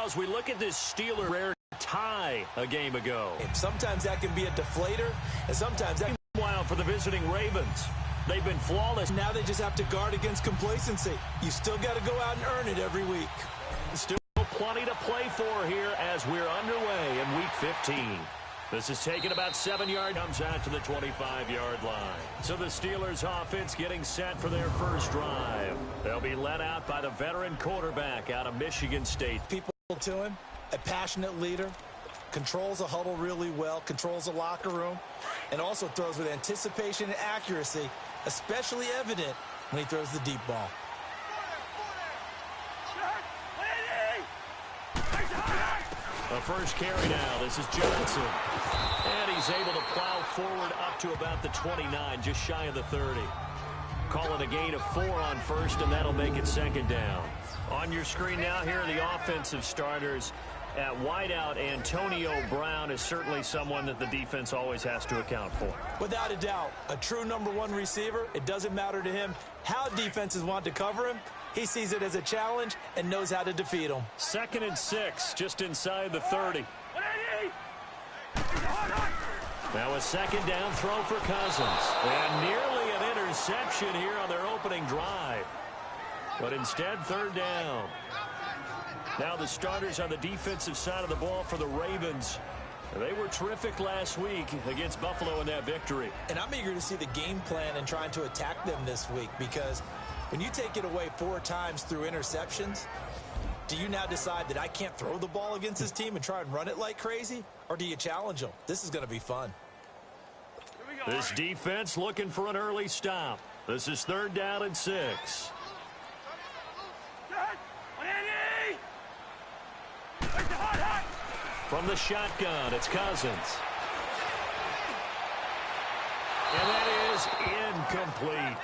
As we look at this Steeler rare tie a game ago. Sometimes that can be a deflator, and sometimes that. Meanwhile, for the visiting Ravens, they've been flawless. Now they just have to guard against complacency. You still got to go out and earn it every week. Still plenty to play for here as we're underway in Week 15. This is taken about 7 yards. Comes out to the 25-yard line. So the Steelers offense getting set for their first drive. They'll be led out by the veteran quarterback out of Michigan State. People to him, a passionate leader, controls a huddle really well, controls the locker room, and also throws with anticipation and accuracy, especially evident when he throws the deep ball. The first carry now. This is Johnson. And he's able to plow forward up to about the 29, just shy of the 30. Call it a gain of 4 on first, and that'll make it second down. On your screen now, here are the offensive starters. At wideout, Antonio Brown is certainly someone that the defense always has to account for. Without a doubt, a true #1 receiver. It doesn't matter to him how defenses want to cover him. He sees it as a challenge and knows how to defeat them. 2nd and 6, just inside the 30. Now a second down throw for Cousins. And nearly an interception here on their opening drive. But instead, 3rd down. Now the starters on the defensive side of the ball for the Ravens. They were terrific last week against Buffalo in that victory. And I'm eager to see the game plan and trying to attack them this week, because when you take it away 4 times through interceptions, do you now decide that I can't throw the ball against this team and try and run it like crazy? Or do you challenge them? This is going to be fun. This defense looking for an early stop. This is 3rd down and 6. From the shotgun, it's Cousins. And that is incomplete.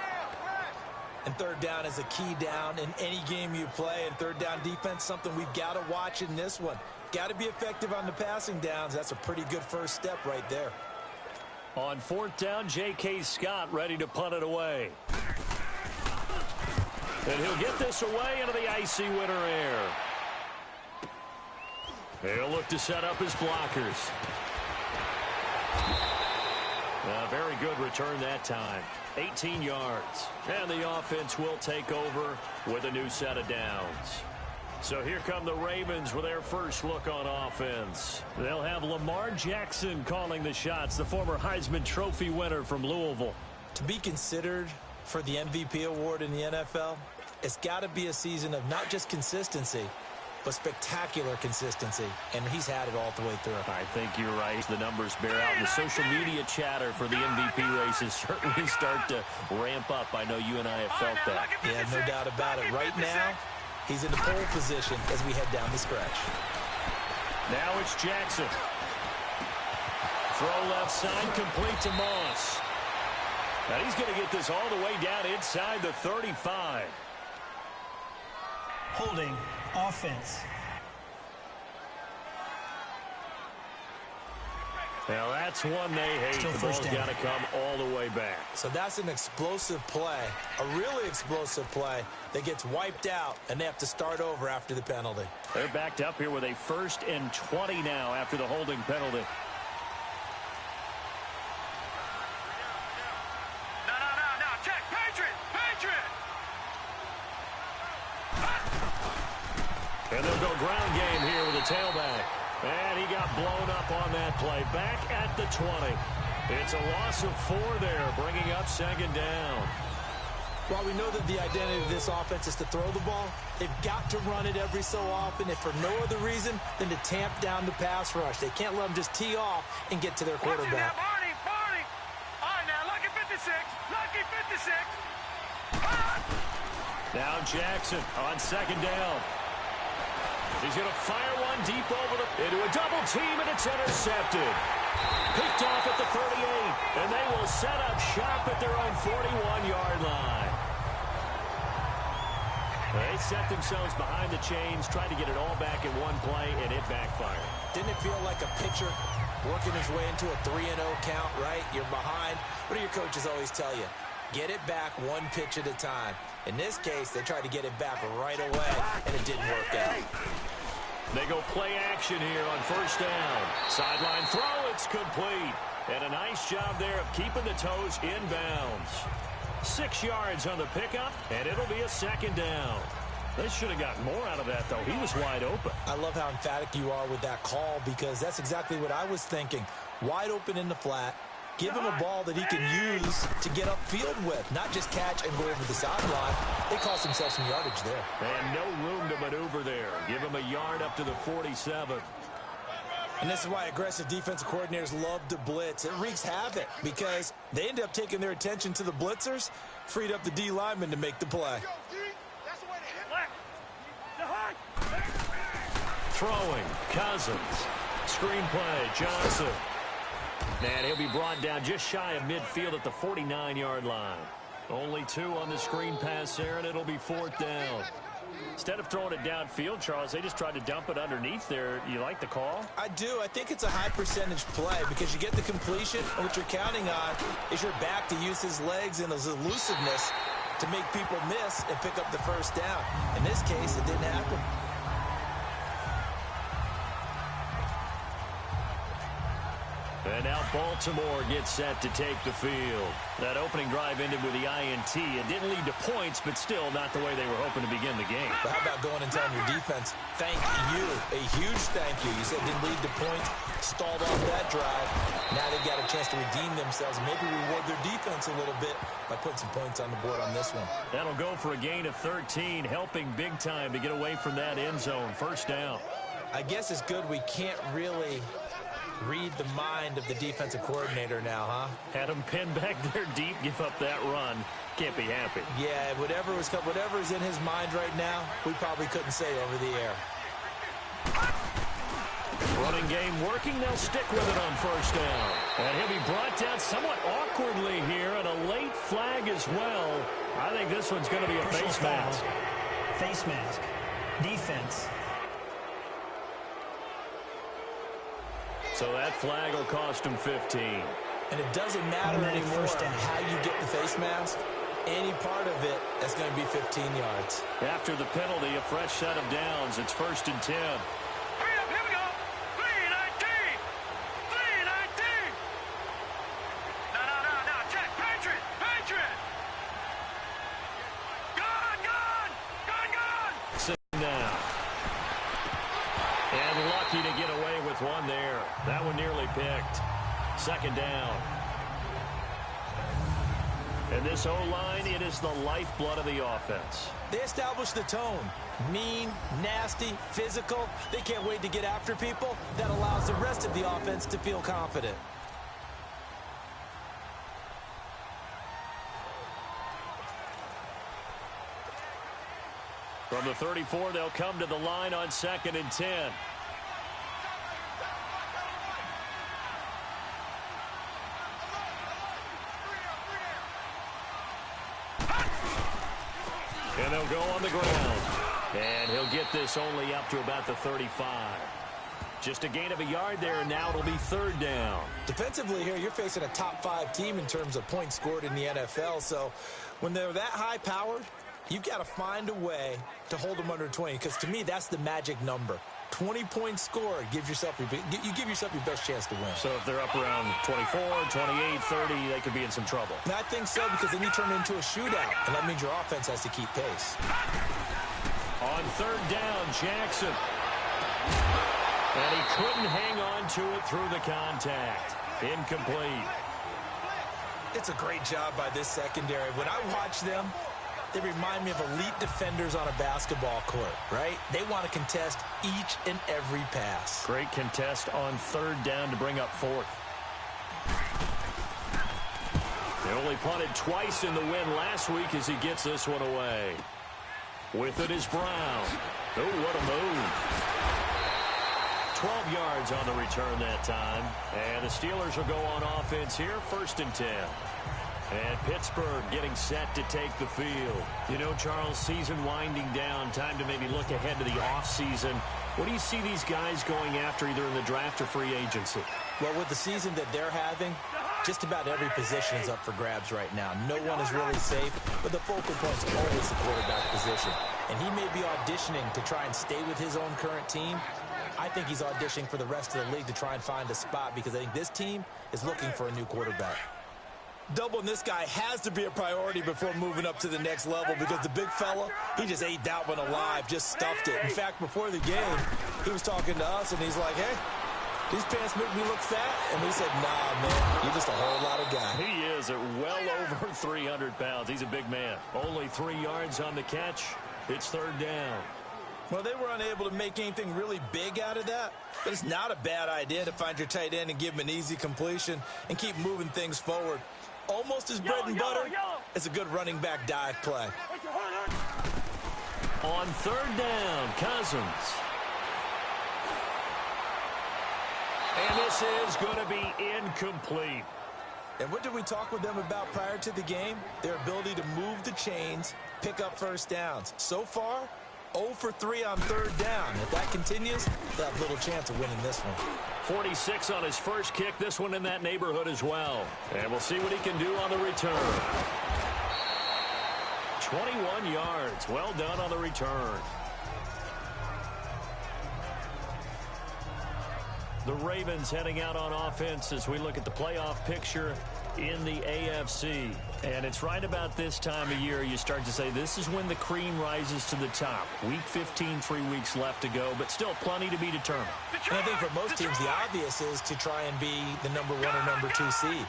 And 3rd down is a key down in any game you play. And 3rd down defense, something we've got to watch in this one. Got to be effective on the passing downs. That's a pretty good first step right there. On 4th down, J.K. Scott ready to punt it away. And he'll get this away into the icy winter air. He'll look to set up his blockers. A very good return that time. 18 yards. And the offense will take over with a new set of downs. So here come the Ravens with their first look on offense. They'll have Lamar Jackson calling the shots, the former Heisman Trophy winner from Louisville. To be considered for the MVP award in the NFL, it's got to be a season of not just consistency, but spectacular consistency, and he's had it all the way through. I think you're right. The numbers bear out. The social media chatter for the MVP races certainly start to ramp up. I know you and I have felt that. Yeah, no doubt about it. Right now, he's in the pole position as we head down the stretch. Now it's Jackson. Throw left side, complete to Moss. Now he's going to get this all the way down inside the 35. Holding offense. Now that's one they hate. The ball's got to come all the way back. So that's an explosive play, a really explosive play that gets wiped out, and they have to start over after the penalty. They're backed up here with a 1st and 20 now after the holding penalty. No, check, Patriot! And they'll go ground game here with a tailback. And he got blown up on that play. Back at the 20. It's a loss of 4 there, bringing up 2nd down. While we know that the identity of this offense is to throw the ball, they've got to run it every so often, if for no other reason than to tamp down the pass rush. They can't let them just tee off and get to their quarterback. Barney! All right, now, lucky 56! Now Jackson on 2nd down. He's going to fire one deep into a double team, and it's intercepted. Picked off at the 38, and they will set up shop at their own 41-yard line. They set themselves behind the chains, tried to get it all back in one play, and it backfired. Didn't it feel like a pitcher working his way into a 3-0 count, right? You're behind. What do your coaches always tell you? Get it back one pitch at a time. In this case, they tried to get it back right away, and it didn't work out. They They go play action here on first down. Sideline throw, it's complete. And a nice job there of keeping the toes in bounds. 6 yards on the pickup, and it'll be a second down. They should have gotten more out of that, though. He was wide open. I love how emphatic you are with that call because that's exactly what I was thinking. Wide open in the flat. Give him a ball that he can use to get upfield with, not just catch and go over the sideline. They cost themselves some yardage there. And no room to maneuver there. Give him a yard up to the 47. And this is why aggressive defensive coordinators love to blitz. It wreaks havoc because they end up taking their attention to the blitzers, freed up the D lineman to make the play. Throwing, Cousins. Screenplay, Johnson. And he'll be brought down just shy of midfield at the 49-yard line. Only 2 on the screen pass there, and it'll be 4th down. Instead of throwing it downfield, Charles, they just tried to dump it underneath there. You like the call? I do. I think it's a high percentage play because you get the completion, and what you're counting on is your back to use his legs and his elusiveness to make people miss and pick up the first down. In this case, it didn't happen. And now Baltimore gets set to take the field. That opening drive ended with the INT. It didn't lead to points, but still not the way they were hoping to begin the game. But how about going and telling your defense, thank you, a huge thank you. You said it didn't lead to points, stalled off that drive. Now they've got a chance to redeem themselves and maybe reward their defense a little bit by putting some points on the board on this one. That'll go for a gain of 13, helping big time to get away from that end zone. First down. I guess it's good we can't really read the mind of the defensive coordinator now, huh? Had him pinned back there deep, give up that run. Can't be happy. Yeah, whatever is in his mind right now, we probably couldn't say over the air. Running game working. They'll stick with it on first down. And he'll be brought down somewhat awkwardly here, and a late flag as well. I think this one's going to be a face mask. Face mask. Defense. So that flag will cost him 15. And it doesn't matter anymore how you get the face mask. Any part of it, that's going to be 15 yards. After the penalty, a fresh set of downs. It's 1st and 10. Hurry up, here we go. 3-19. 3-19. No. Check. Patriot. Gone. Sitting down. And lucky to get away with one there. That one nearly picked. 2nd down. And this O-line, it is the lifeblood of the offense. They establish the tone. Mean, nasty, physical. They can't wait to get after people. That allows the rest of the offense to feel confident. From the 34, they'll come to the line on 2nd and 10. And they'll go on the ground. And he'll get this only up to about the 35. Just a gain of a yard there, and now it'll be 3rd down. Defensively here, you're facing a top 5 team in terms of points scored in the NFL. So when they're that high-powered, you've got to find a way to hold them under 20, because to me, that's the magic number. 20 points scored, you give yourself your best chance to win. So if they're up around 24, 28, 30, they could be in some trouble. And I think so, because then you turn it into a shootout, and that means your offense has to keep pace. On 3rd down, Jackson. And he couldn't hang on to it through the contact. Incomplete. It's a great job by this secondary. When I watch them, they remind me of elite defenders on a basketball court, right? They want to contest each and every pass. Great contest on 3rd down to bring up 4th. They only punted twice in the win last week as he gets this one away. With it is Brown. Oh, what a move. 12 yards on the return that time. And the Steelers will go on offense here, 1st and 10. And Pittsburgh getting set to take the field. You know, Charles, season winding down, time to maybe look ahead to the offseason. What do you see these guys going after either in the draft or free agency? Well, with the season that they're having, just about every position is up for grabs right now. No one is really safe, but the focal point's always the quarterback position. and he may be auditioning to try and stay with his own current team, I think he's auditioning for the rest of the league to try and find a spot because I think this team is looking for a new quarterback. Doubling this guy has to be a priority before moving up to the next level because the big fella, he just ate that one alive, just stuffed it. In fact, before the game, he was talking to us, and he's like, hey, these pants make me look fat. And we said, nah, man, you're just a whole lot of guy. He is at well over 300 pounds. He's a big man. Only 3 yards on the catch. It's third down. Well, they were unable to make anything really big out of that, but it's not a bad idea to find your tight end and give him an easy completion and keep moving things forward. Almost as bread and butter, it's a good running back dive play. On third down, Cousins. And this is going to be incomplete. And what did we talk with them about prior to the game? Their ability to move the chains, pick up first downs. So far, 0 for 3 on third down. If that continues, they'll have little chance of winning this one. 46 on his first kick. This one in that neighborhood as well. And we'll see what he can do on the return. 21 yards. Well done on the return. The Ravens heading out on offense as we look at the playoff picture in the AFC. And it's right about this time of year you start to say this is when the cream rises to the top. Week 15, 3 weeks left to go, but still plenty to be determined. And I think for most teams, the obvious is to try and be the number 1 or number 2 seed.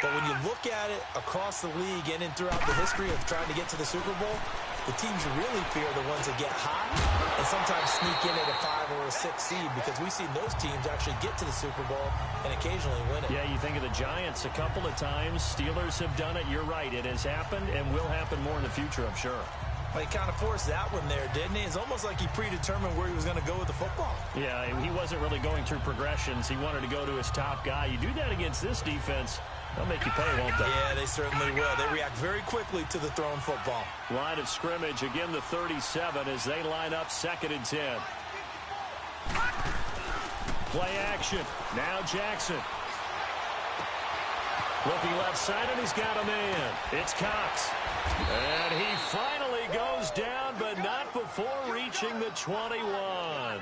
But when you look at it across the league and throughout the history of trying to get to the Super Bowl, the teams you really fear are the ones that get hot and sometimes sneak in at a 5 or a 6 seed because we've seen those teams actually get to the Super Bowl and occasionally win it. Yeah, you think of the Giants a couple of times. Steelers have done it. You're right. It has happened and will happen more in the future, I'm sure. Well, he kind of forced that one there, didn't he? It's almost like he predetermined where he was going to go with the football. Yeah, he wasn't really going through progressions. He wanted to go to his top guy. You do that against this defense, they'll make you pay, won't they? Yeah, they certainly will. They react very quickly to the thrown football. Line of scrimmage, again the 37 as they line up 2nd and 10. Play action. Now Jackson. Looking left side, and he's got a man. It's Cox. And he finally goes down, but not before reaching the 21.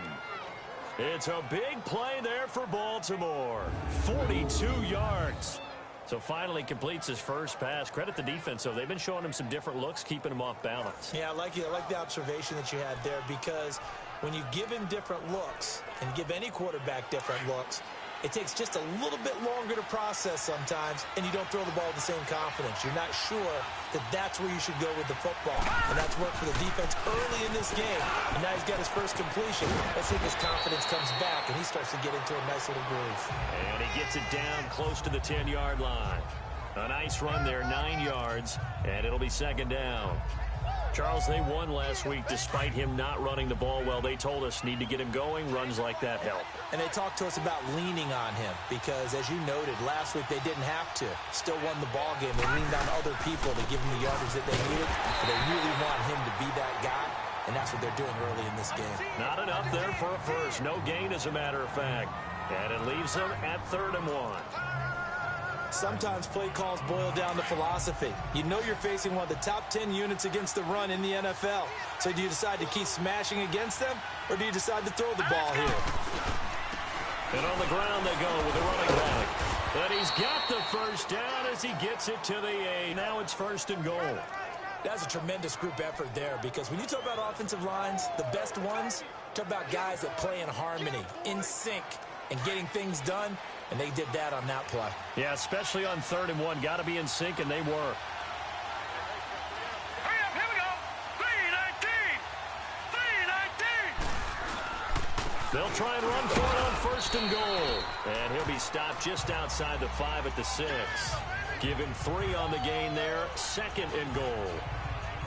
It's a big play there for Baltimore. 42 yards. So finally completes his first pass. Credit the defense, though. They've been showing him some different looks, keeping him off balance. Yeah, I like the observation that you had there because when you give him different looks and give any quarterback different looks, it takes just a little bit longer to process sometimes, and you don't throw the ball with the same confidence. You're not sure that that's where you should go with the football. And that's worked for the defense early in this game. And now he's got his first completion. Let's see if his confidence comes back, and he starts to get into a nice little groove. And he gets it down close to the 10-yard line. A nice run there, 9 yards, and it'll be 2nd down. Charles, they won last week despite him not running the ball well. They told us need to get him going. Runs like that help. And they talked to us about leaning on him because, as you noted, last week they didn't have to. Still won the ball game. They leaned on other people to give him the yardage that they needed. But they really want him to be that guy, and that's what they're doing early in this game. Not enough there for a first. No gain, as a matter of fact. And it leaves them at 3rd and 1. Sometimes play calls boil down to philosophy. You know you're facing one of the top 10 units against the run in the NFL. So do you decide to keep smashing against them, or do you decide to throw the ball here? And on the ground they go with the running back. But he's got the first down as he gets it to the 8. Now it's 1st and goal. That's a tremendous group effort there because when you talk about offensive lines, the best ones, talk about guys that play in harmony, in sync, and getting things done. And they did that on that play. Yeah, especially on 3rd and 1. Got to be in sync, and they were. Hurry up, here we go. 319. 319. They'll try and run for it on 1st and goal. And he'll be stopped just outside the 5 at the 6. Give him 3 on the gain there. 2nd and goal.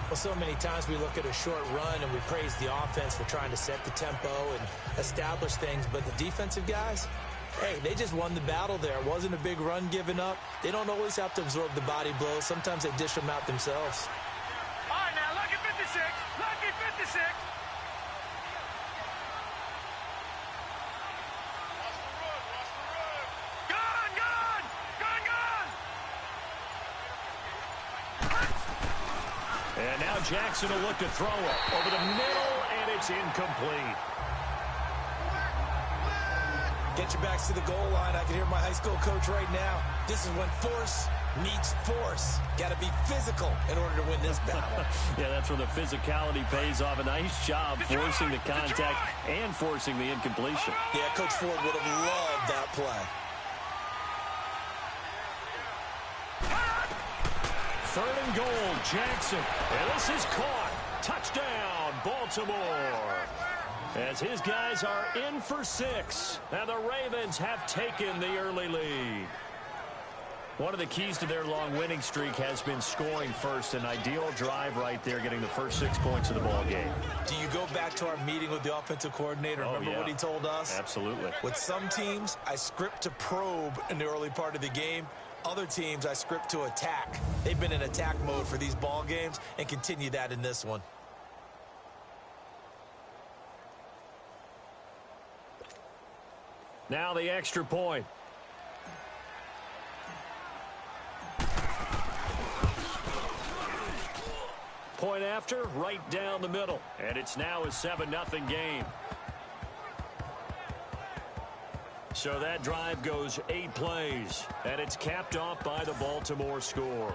Well, so many times we look at a short run and we praise the offense for trying to set the tempo and establish things. But the defensive guys, hey, they just won the battle there. It wasn't a big run given up. They don't always have to absorb the body blows. Sometimes they dish them out themselves. All right, now, lucky 56. Lucky 56. Gone, gone. Gone, gone. And now Jackson will look to throw it over the middle, and it's incomplete. Get your backs to the goal line. I can hear my high school coach right now. This is when force meets force. Got to be physical in order to win this battle. Yeah, that's where the physicality pays off. A nice job forcing the contact and forcing the incompletion. Yeah, Coach Ford would have loved that play. Third and goal, Jackson. And this is caught. Touchdown, Baltimore. As his guys are in for 6. And the Ravens have taken the early lead. One of the keys to their long winning streak has been scoring first. An ideal drive right there, getting the first 6 points of the ball game. Do you go back to our meeting with the offensive coordinator? Remember what he told us? Absolutely. With some teams, I script to probe in the early part of the game. Other teams, I script to attack. They've been in attack mode for these ball games and continue that in this one. Now the extra point. Point after, right down the middle. And it's now a 7-0 game. So that drive goes 8 plays. And it's capped off by the Baltimore score.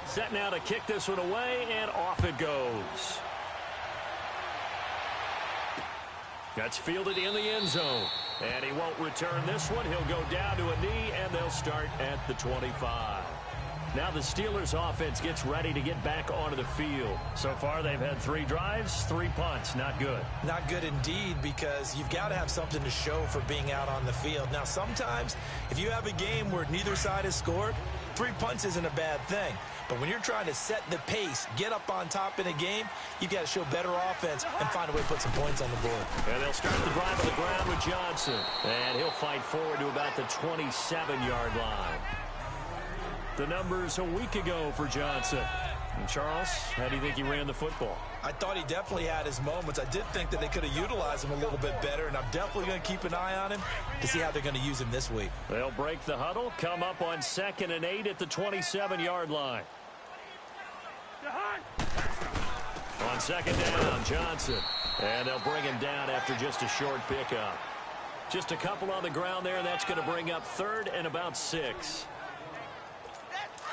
Set now to kick this one away, and off it goes. That's fielded in the end zone. And he won't return this one. He'll go down to a knee, and they'll start at the 25. Now the Steelers offense gets ready to get back onto the field. So far they've had 3 drives, 3 punts. Not good. Not good indeed, because you've got to have something to show for being out on the field. Now sometimes if you have a game where neither side has scored, 3 punts isn't a bad thing. But when you're trying to set the pace, get up on top in a game, you've got to show better offense and find a way to put some points on the board. And they'll start the drive on the ground with Johnson. And he'll fight forward to about the 27-yard line. The numbers a week ago for Johnson. And Charles, how do you think he ran the football? I thought he definitely had his moments. I did think that they could have utilized him a little bit better, and I'm definitely going to keep an eye on him to see how they're going to use him this week. They'll break the huddle, come up on 2nd and 8 at the 27-yard line. On 2nd down, Johnson. And they'll bring him down after just a short pickup. Just a couple on the ground there, and that's going to bring up 3rd and about 6.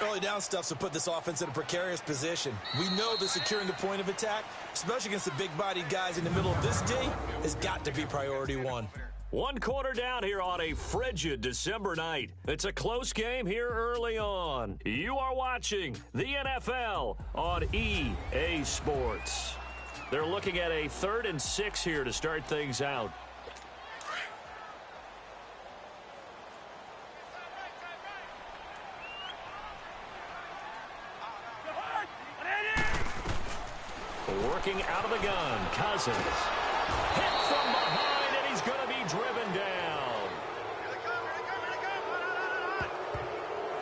Early down stuff to put this offense in a precarious position. We know that securing the point of attack, especially against the big-bodied guys in the middle of this day, has got to be priority 1. 1 quarter down here on a frigid December night. It's a close game here early on. You are watching the NFL on EA Sports. They're looking at a 3rd and 6 here to start things out. Working out of the gun, Cousins. Hit from behind, and he's going to be driven down.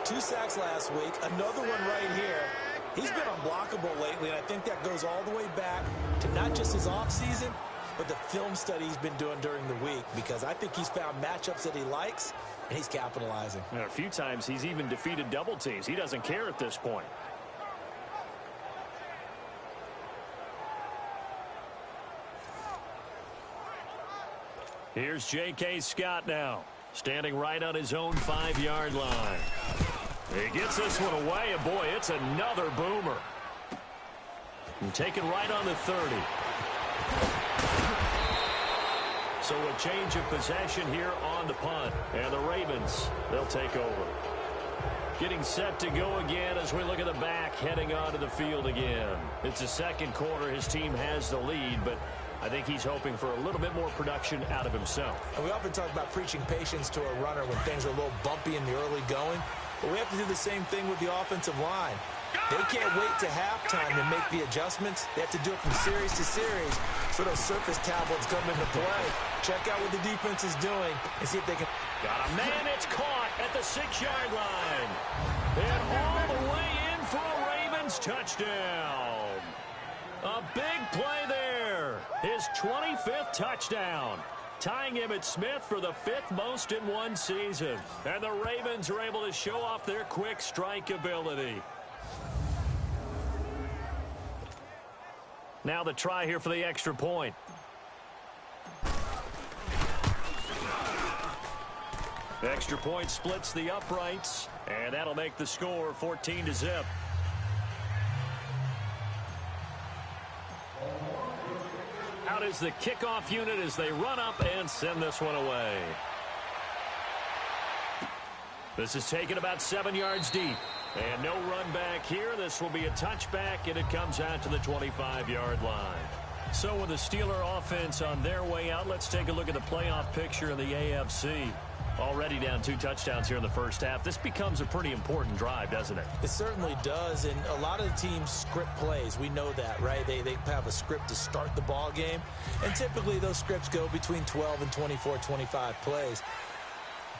2 sacks last week, another one right here. He's been unblockable lately, and I think that goes all the way back to not just his offseason, but the film study he's been doing during the week, because I think he's found matchups that he likes, and he's capitalizing. A few times he's even defeated double teams. He doesn't care at this point. Here's J.K. Scott now, standing right on his own 5-yard line. He gets this one away, and boy, it's another boomer. And taken right on the 30. So a change of possession here on the punt. And the Ravens, they'll take over. Getting set to go again as we look at the back, heading onto the field again. It's the 2nd quarter. His team has the lead, but I think he's hoping for a little bit more production out of himself. And we often talk about preaching patience to a runner when things are a little bumpy in the early going. But we have to do the same thing with the offensive line. They can't wait to halftime to make the adjustments. They have to do it from series to series so those surface tablets come into play. Check out what the defense is doing and see if they can. Got a man, it's caught at the 6-yard line. And all the way in for a Ravens touchdown. A big play there. His 25th touchdown, tying Emmitt Smith for the 5th most in one season. And the Ravens are able to show off their quick strike ability. Now the try here for the extra point. The extra point splits the uprights, and that'll make the score 14-0. Out is the kickoff unit as they run up and send this one away. This is taken about 7 yards deep. And no run back here. This will be a touchback, and it comes out to the 25-yard line. So with the Steeler offense on their way out, let's take a look at the playoff picture in the AFC. Already down 2 touchdowns here in the first half. This becomes a pretty important drive, doesn't it? It certainly does, and a lot of the teams script plays. We know that, right? They have a script to start the ball game, and typically those scripts go between 12 and 24, 25 plays.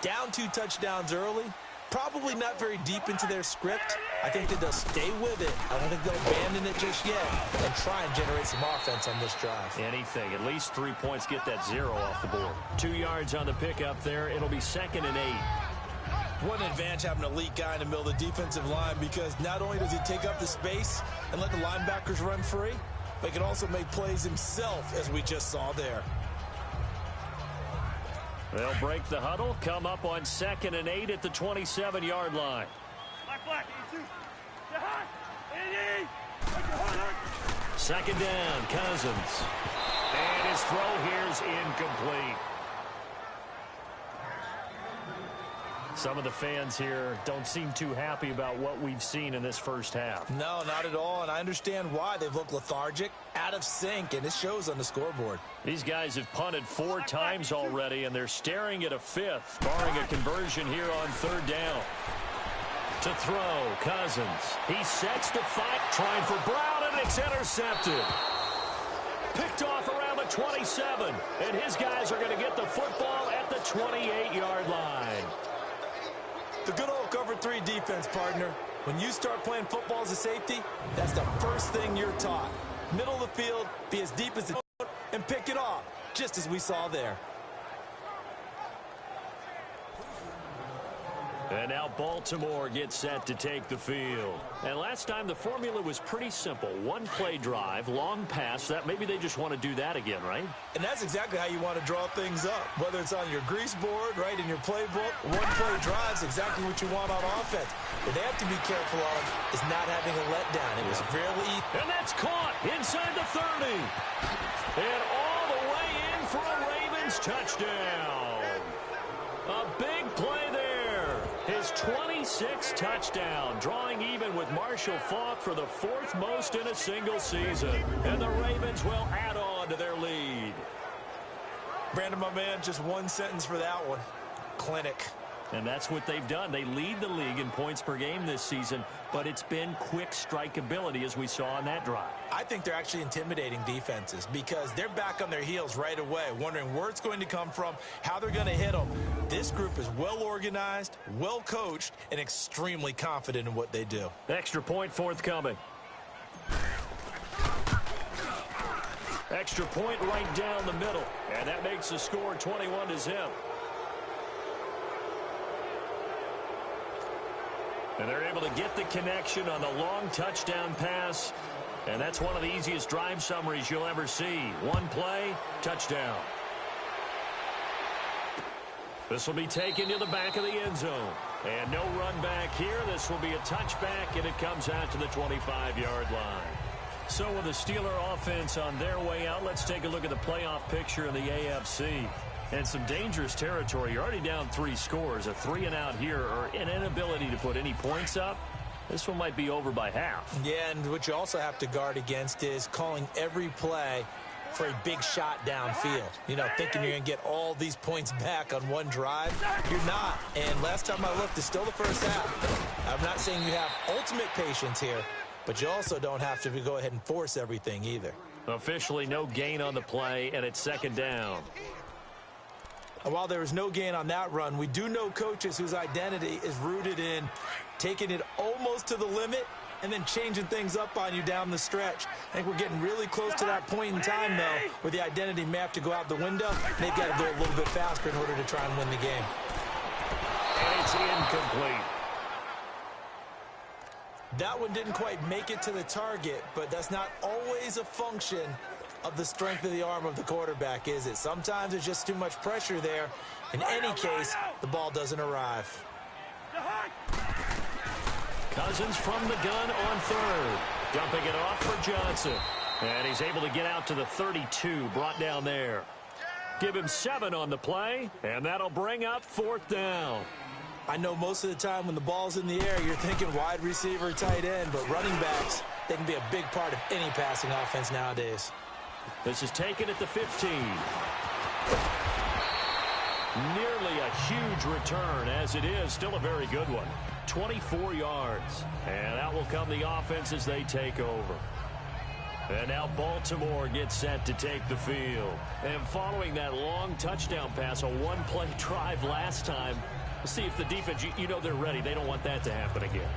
Down 2 touchdowns early, probably not very deep into their script. I think that they'll stay with it. I don't think they'll abandon it just yet and try and generate some offense on this drive. Anything. At least 3 points, get that 0 off the board. 2 yards on the pickup there. It'll be 2nd and 8. What an advantage having an elite guy in the middle of the defensive line, because not only does he take up the space and let the linebackers run free, but he can also make plays himself, as we just saw there. They'll break the huddle, come up on 2nd and 8 at the 27-yard line. Second down, Cousins. And his throw here is incomplete. Some of the fans here don't seem too happy about what we've seen in this first half. No, not at all, and I understand why. They've looked lethargic, out of sync, and it shows on the scoreboard. These guys have punted 4 times already, and they're staring at a 5th, barring a conversion here on 3rd down. To throw, Cousins. He sets to fight, trying for Brown, and it's intercepted. Picked off around the 27, and his guys are going to get the football at the 28-yard line. The good old cover 3 defense, partner. When you start playing football as a safety, that's the first thing you're taught. Middle of the field, be as deep as the and pick it off, just as we saw there. And now Baltimore gets set to take the field. And last time the formula was pretty simple. 1-play drive, long pass. That maybe they just want to do that again, right? And that's exactly how you want to draw things up. Whether it's on your grease board, right, in your playbook, 1-play drive's exactly what you want on offense. What they have to be careful of is not having a letdown. It was really... And that's caught inside the 30. And all the way in for a Ravens touchdown. A big play there. His 26th touchdown, drawing even with Marshall Faulk for the 4th most in a single season. And the Ravens will add on to their lead. Brandon, my man, just one sentence for that one. Clinic. And that's what they've done. They lead the league in points per game this season, but it's been quick strike ability as we saw on that drive. I think they're actually intimidating defenses because they're back on their heels right away, wondering where it's going to come from, how they're going to hit them. This group is well organized, well coached, and extremely confident in what they do. Extra point forthcoming. Extra point right down the middle, and that makes the score 21-0. And they're able to get the connection on the long touchdown pass. And that's one of the easiest drive summaries you'll ever see. 1 play, touchdown. This will be taken to the back of the end zone. And no run back here. This will be a touchback, and it comes out to the 25-yard line. So with the Steeler offense on their way out, let's take a look at the playoff picture in the AFC. And some dangerous territory. You're already down 3 scores. A 3-and-out here, or an inability to put any points up. This one might be over by half. Yeah, and what you also have to guard against is calling every play for a big shot downfield. You know, thinking you're going to get all these points back on one drive. You're not. And last time I looked, it's still the first half. I'm not saying you have ultimate patience here, but you also don't have to go ahead and force everything either. Officially no gain on the play, and it's 2nd down. And while there was no gain on that run, we do know coaches whose identity is rooted in taking it almost to the limit and then changing things up on you down the stretch. I think we're getting really close to that point in time, though, where the identity may have to go out the window. They've got to go a little bit faster in order to try and win the game. And it's incomplete. That one didn't quite make it to the target, but that's not always a function of the strength of the arm of the quarterback, is it? Sometimes there's just too much pressure there. In any case, the ball doesn't arrive. Cousins from the gun on third. Dumping it off for Johnson. And he's able to get out to the 32, brought down there. Give him 7 on the play, and that'll bring up 4th down. I know most of the time when the ball's in the air, you're thinking wide receiver, tight end, but running backs, they can be a big part of any passing offense nowadays. This is taken at the 15. Nearly a huge return, as it is still a very good one. 24 yards. And out will come the offense as they take over. And now Baltimore gets set to take the field. And following that long touchdown pass, a one-play drive last time, we'll see if the defense, you know they're ready. They don't want that to happen again.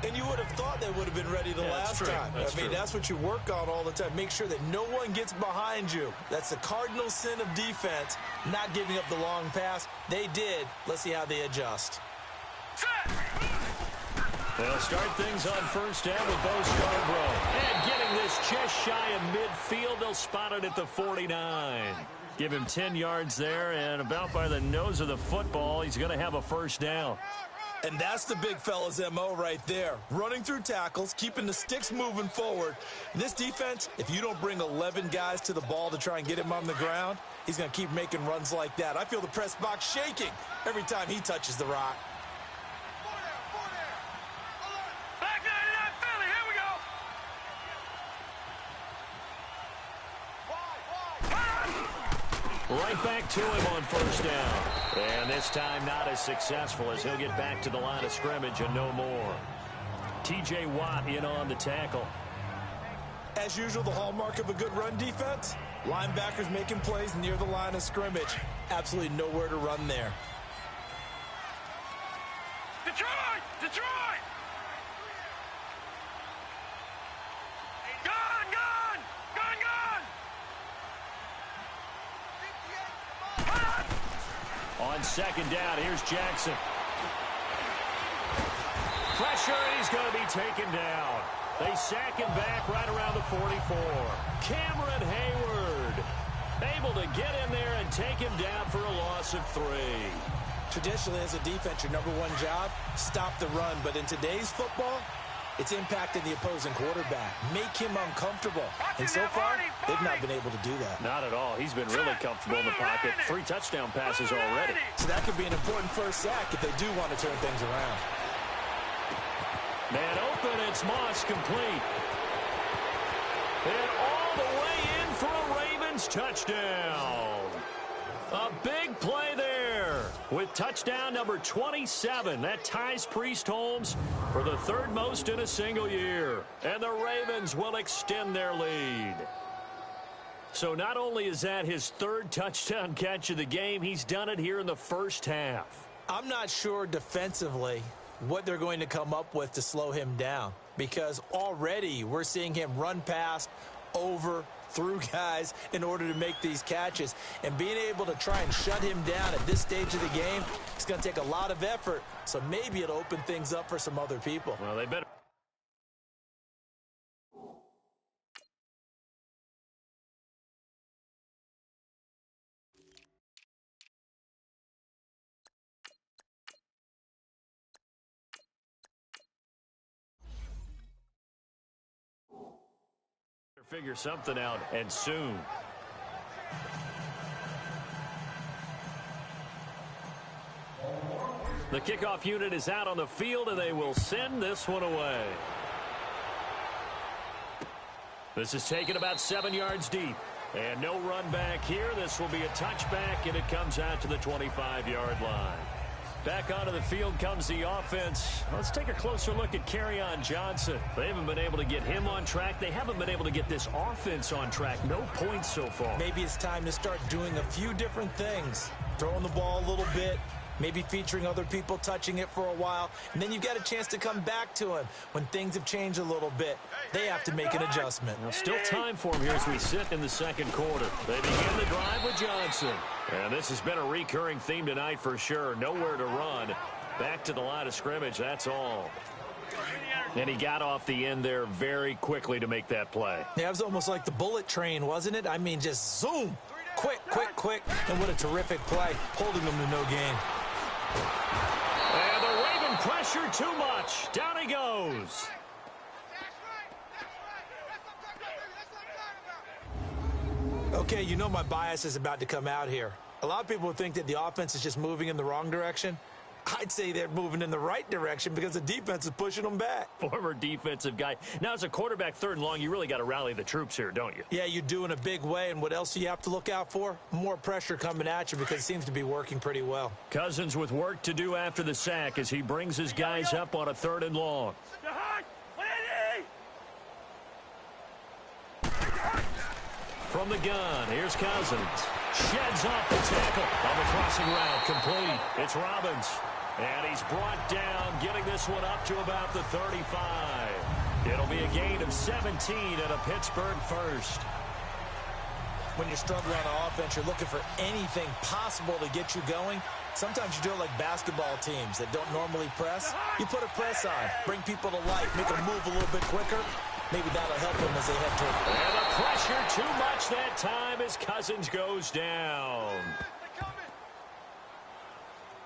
And you would have thought they would have been ready the last time. I mean, that's what you work on all the time. Make sure that no one gets behind you. That's the cardinal sin of defense, not giving up the long pass. They did. Let's see how they adjust. They'll start things on first down with Bo Scarborough. And getting this just shy of midfield, they'll spot it at the 49. Give him 10 yards there, and about by the nose of the football, he's going to have a first down. And that's the big fella's MO right there. Running through tackles, keeping the sticks moving forward. In this defense, if you don't bring 11 guys to the ball to try and get him on the ground, he's going to keep making runs like that. I feel the press box shaking every time he touches the rock. Back 99 Philly, here we go. Right back to him on first down. And this time not as successful as he'll get back to the line of scrimmage and no more. T.J. Watt in on the tackle. As usual, the hallmark of a good run defense, linebackers making plays near the line of scrimmage. Absolutely nowhere to run there. Detroit! Detroit! Gun! Gun! Gun! Gun! On second down, here's Jackson. Pressure, and he's going to be taken down. They sack him back right around the 44. Cameron Hayward able to get in there and take him down for a loss of 3. Traditionally, as a defense, your number one job, stop the run. But in today's football, it's impacting the opposing quarterback. Make him uncomfortable. And so far, they've not been able to do that. Not at all. He's been really comfortable in the pocket. 3 touchdown passes already. So that could be an important first sack if they do want to turn things around. Man open, it's Moss complete. And all the way in for a Ravens touchdown. A big play there with touchdown number 27. That ties Priest Holmes for the 3rd most in a single year. And the Ravens will extend their lead. So not only is that his 3rd touchdown catch of the game, he's done it here in the first half. I'm not sure defensively what they're going to come up with to slow him down, because already we're seeing him run past, over, through guys in order to make these catches. And being able to try and shut him down at this stage of the game, it's going to take a lot of effort. So maybe it'll open things up for some other people. Well, they better. Figure something out, and soon. The kickoff unit is out on the field, and they will send this one away. This is taken about 7 yards deep. And no run back here. This will be a touchback, and it comes out to the 25-yard line. Back onto the field comes the offense. Let's take a closer look at Kerryon Johnson. They haven't been able to get him on track. They haven't been able to get this offense on track. No points so far. Maybe it's time to start doing a few different things. Throwing the ball a little bit, maybe featuring other people touching it for a while, and then you've got a chance to come back to him when things have changed a little bit. They have to make an adjustment. Well, still time for him here as we sit in the second quarter. They begin the drive with Johnson. And this has been a recurring theme tonight for sure. Nowhere to run. Back to the line of scrimmage, that's all. And he got off the end there very quickly to make that play. Yeah, it was almost like the bullet train, wasn't it? I mean, just zoom. Quick, quick, quick. And what a terrific play, holding them to no gain. And the Raven pressure too much. Down he goes. Okay, you know my bias is about to come out here. A lot of people think that the offense is just moving in the wrong direction. I'd say they're moving in the right direction because the defense is pushing them back. Former defensive guy. Now, as a quarterback, third and long, you really got to rally the troops here, don't you? Yeah, you do in a big way. And what else do you have to look out for? More pressure coming at you because it seems to be working pretty well. Cousins with work to do after the sack as he brings his guys up on a third and long. From the gun, here's Cousins. Sheds off the tackle on the crossing route, complete. It's Robbins. And he's brought down, getting this one up to about the 35. It'll be a gain of 17 and a Pittsburgh first. When you're struggling on offense, you're looking for anything possible to get you going. Sometimes you do it like basketball teams that don't normally press. You put a press on, bring people to life, make them move a little bit quicker. Maybe that'll help them as they head toward it. And the pressure too much that time as Cousins goes down.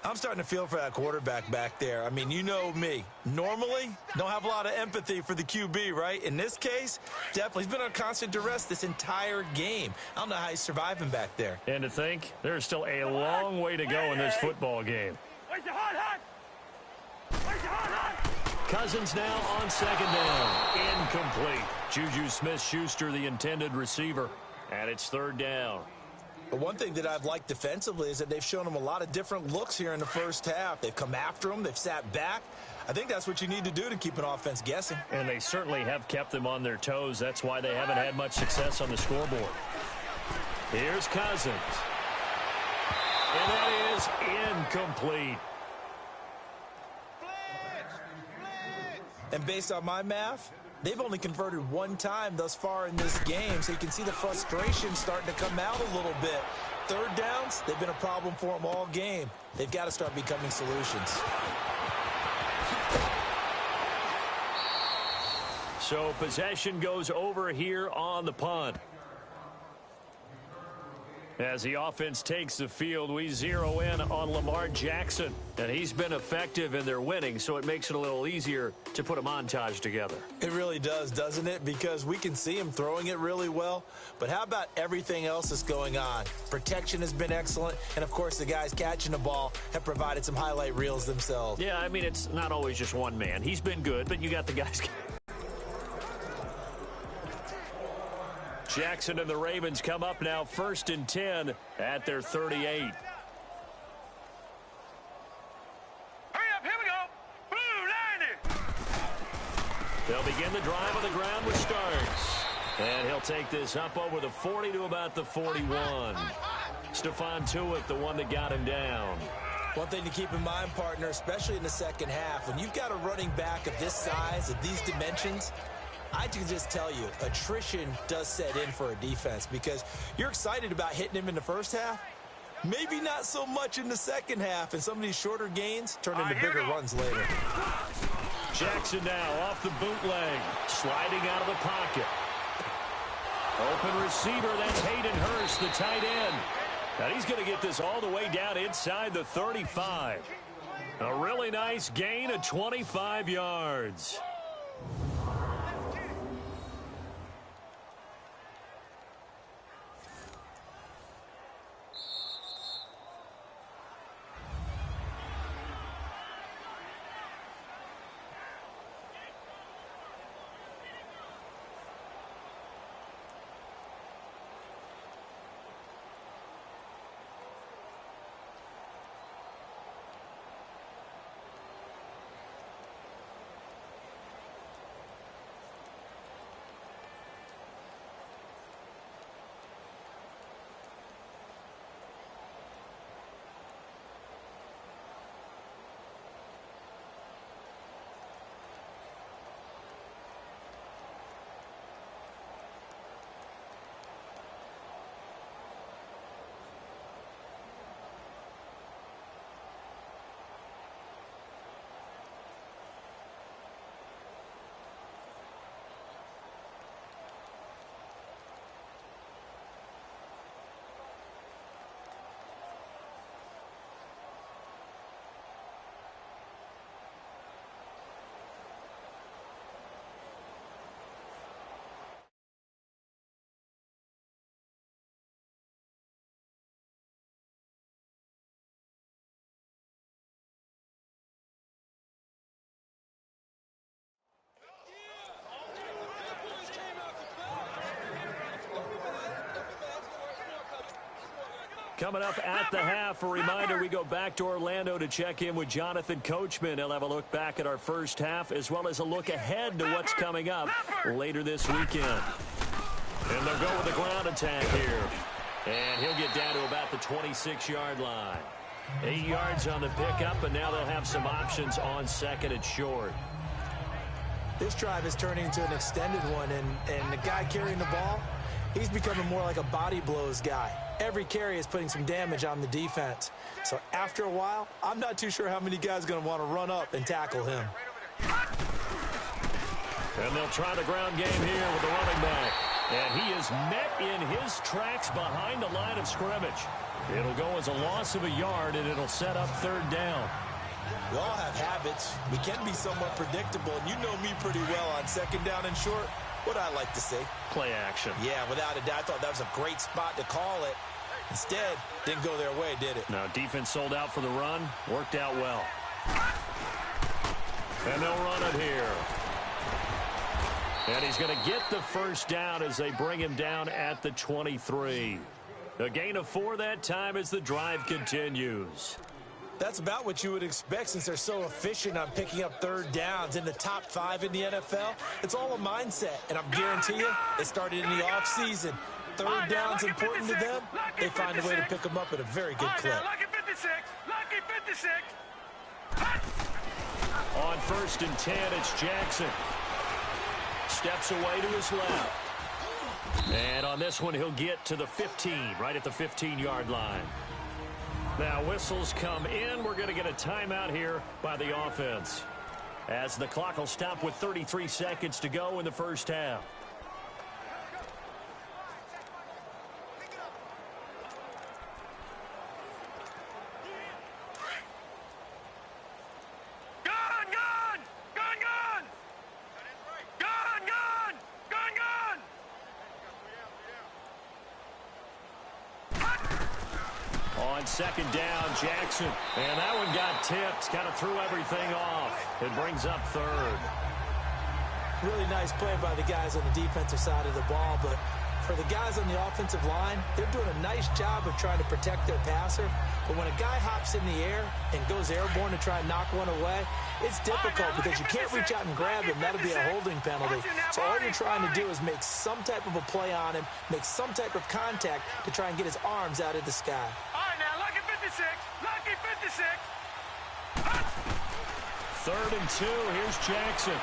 I'm starting to feel for that quarterback back there. I mean, you know me. Normally, don't have a lot of empathy for the QB, right? In this case, definitely. He's been on constant duress this entire game. I don't know how he's surviving back there. And to think, there's still a long way to go in this football game. Cousins now on second down. Incomplete. Juju Smith-Schuster, the intended receiver. And it's third down. But one thing that I've liked defensively is that they've shown him a lot of different looks here in the first half. They've come after him. They've sat back. I think that's what you need to do to keep an offense guessing. And they certainly have kept them on their toes. That's why they haven't had much success on the scoreboard. Here's Cousins. And that is incomplete. And based on my math, they've only converted one time thus far in this game, so you can see the frustration starting to come out a little bit. Third downs, they've been a problem for them all game. They've got to start becoming solutions. So possession goes over here on the punt. As the offense takes the field, we zero in on Lamar Jackson. And he's been effective in their winning, so it makes it a little easier to put a montage together. It really does, doesn't it? Because we can see him throwing it really well. But how about everything else that's going on? Protection has been excellent. And, of course, the guys catching the ball have provided some highlight reels themselves. Yeah, I mean, it's not always just one man. He's been good, but you got the guys. Jackson and the Ravens come up now 1st and 10 at their 38. Hurry up, here we go. Blue 90. They'll begin the drive on the ground with Starks. And he'll take this up over the 40 to about the 41. Stephon Tuitt, the one that got him down. One thing to keep in mind, partner, especially in the second half, when you've got a running back of this size, of these dimensions, I can just tell you, attrition does set in for a defense because you're excited about hitting him in the first half. Maybe not so much in the second half, and some of these shorter gains turn into bigger runs later. Jackson now off the bootleg, sliding out of the pocket. Open receiver, that's Hayden Hurst, the tight end. Now he's going to get this all the way down inside the 35. A really nice gain of 25 yards. Coming up at the half, a reminder, we go back to Orlando to check in with Jonathan Coachman. He'll have a look back at our first half as well as a look ahead to what's coming up later this weekend. And they'll go with the ground attack here. And he'll get down to about the 26-yard line. 8 yards on the pickup, and now they'll have some options on second and short. This drive is turning into an extended one, and the guy carrying the ball, he's becoming more like a body blows guy. Every carry is putting some damage on the defense. So after a while, I'm not too sure how many guys are going to want to run up and tackle him. And they'll try the ground game here with the running back. And he is met in his tracks behind the line of scrimmage. It'll go as a loss of a yard, and it'll set up third down. We all have habits. We can be somewhat predictable, and you know me pretty well on second down and short. What I like to say? Play action. Yeah, without a doubt, I thought that was a great spot to call it. Instead, didn't go their way, did it? No, defense sold out for the run. Worked out well. And they'll run it here. And he's going to get the first down as they bring him down at the 23. A gain of 4 that time as the drive continues. That's about what you would expect since they're so efficient on picking up third downs in the top 5 in the NFL. It's all a mindset, and I'm guarantee you it started in the offseason. Third down's important to them. They find a way to pick them up at a very good clip. Lucky 56. Lucky 56. On first and 10, it's Jackson. Steps away to his left. And on this one, he'll get to the 15, right at the 15-yard line. Now, whistles come in. We're going to get a timeout here by the offense, as the clock will stop with 33 seconds to go in the first half. Second down, Jackson. And that one got tipped. Kind of threw everything off. It brings up third. Really nice play by the guys on the defensive side of the ball, but for the guys on the offensive line, they're doing a nice job of trying to protect their passer. But when a guy hops in the air and goes airborne to try and knock one away, it's difficult because you can't reach out and grab him. That'll be a holding penalty. So all you're trying to do is make some type of a play on him, make some type of contact to try and get his arms out of the sky. Lucky 56. Third and 2. Here's Jackson.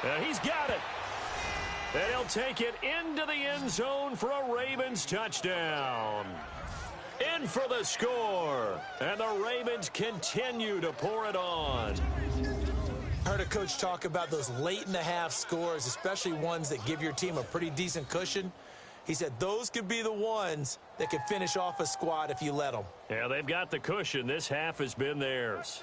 And he's got it. And he'll take it into the end zone for a Ravens touchdown. In for the score. And the Ravens continue to pour it on. I heard a coach talk about those late-in-the-half scores, especially ones that give your team a pretty decent cushion. He said those could be the ones that could finish off a squad if you let them. Yeah, they've got the cushion. This half has been theirs.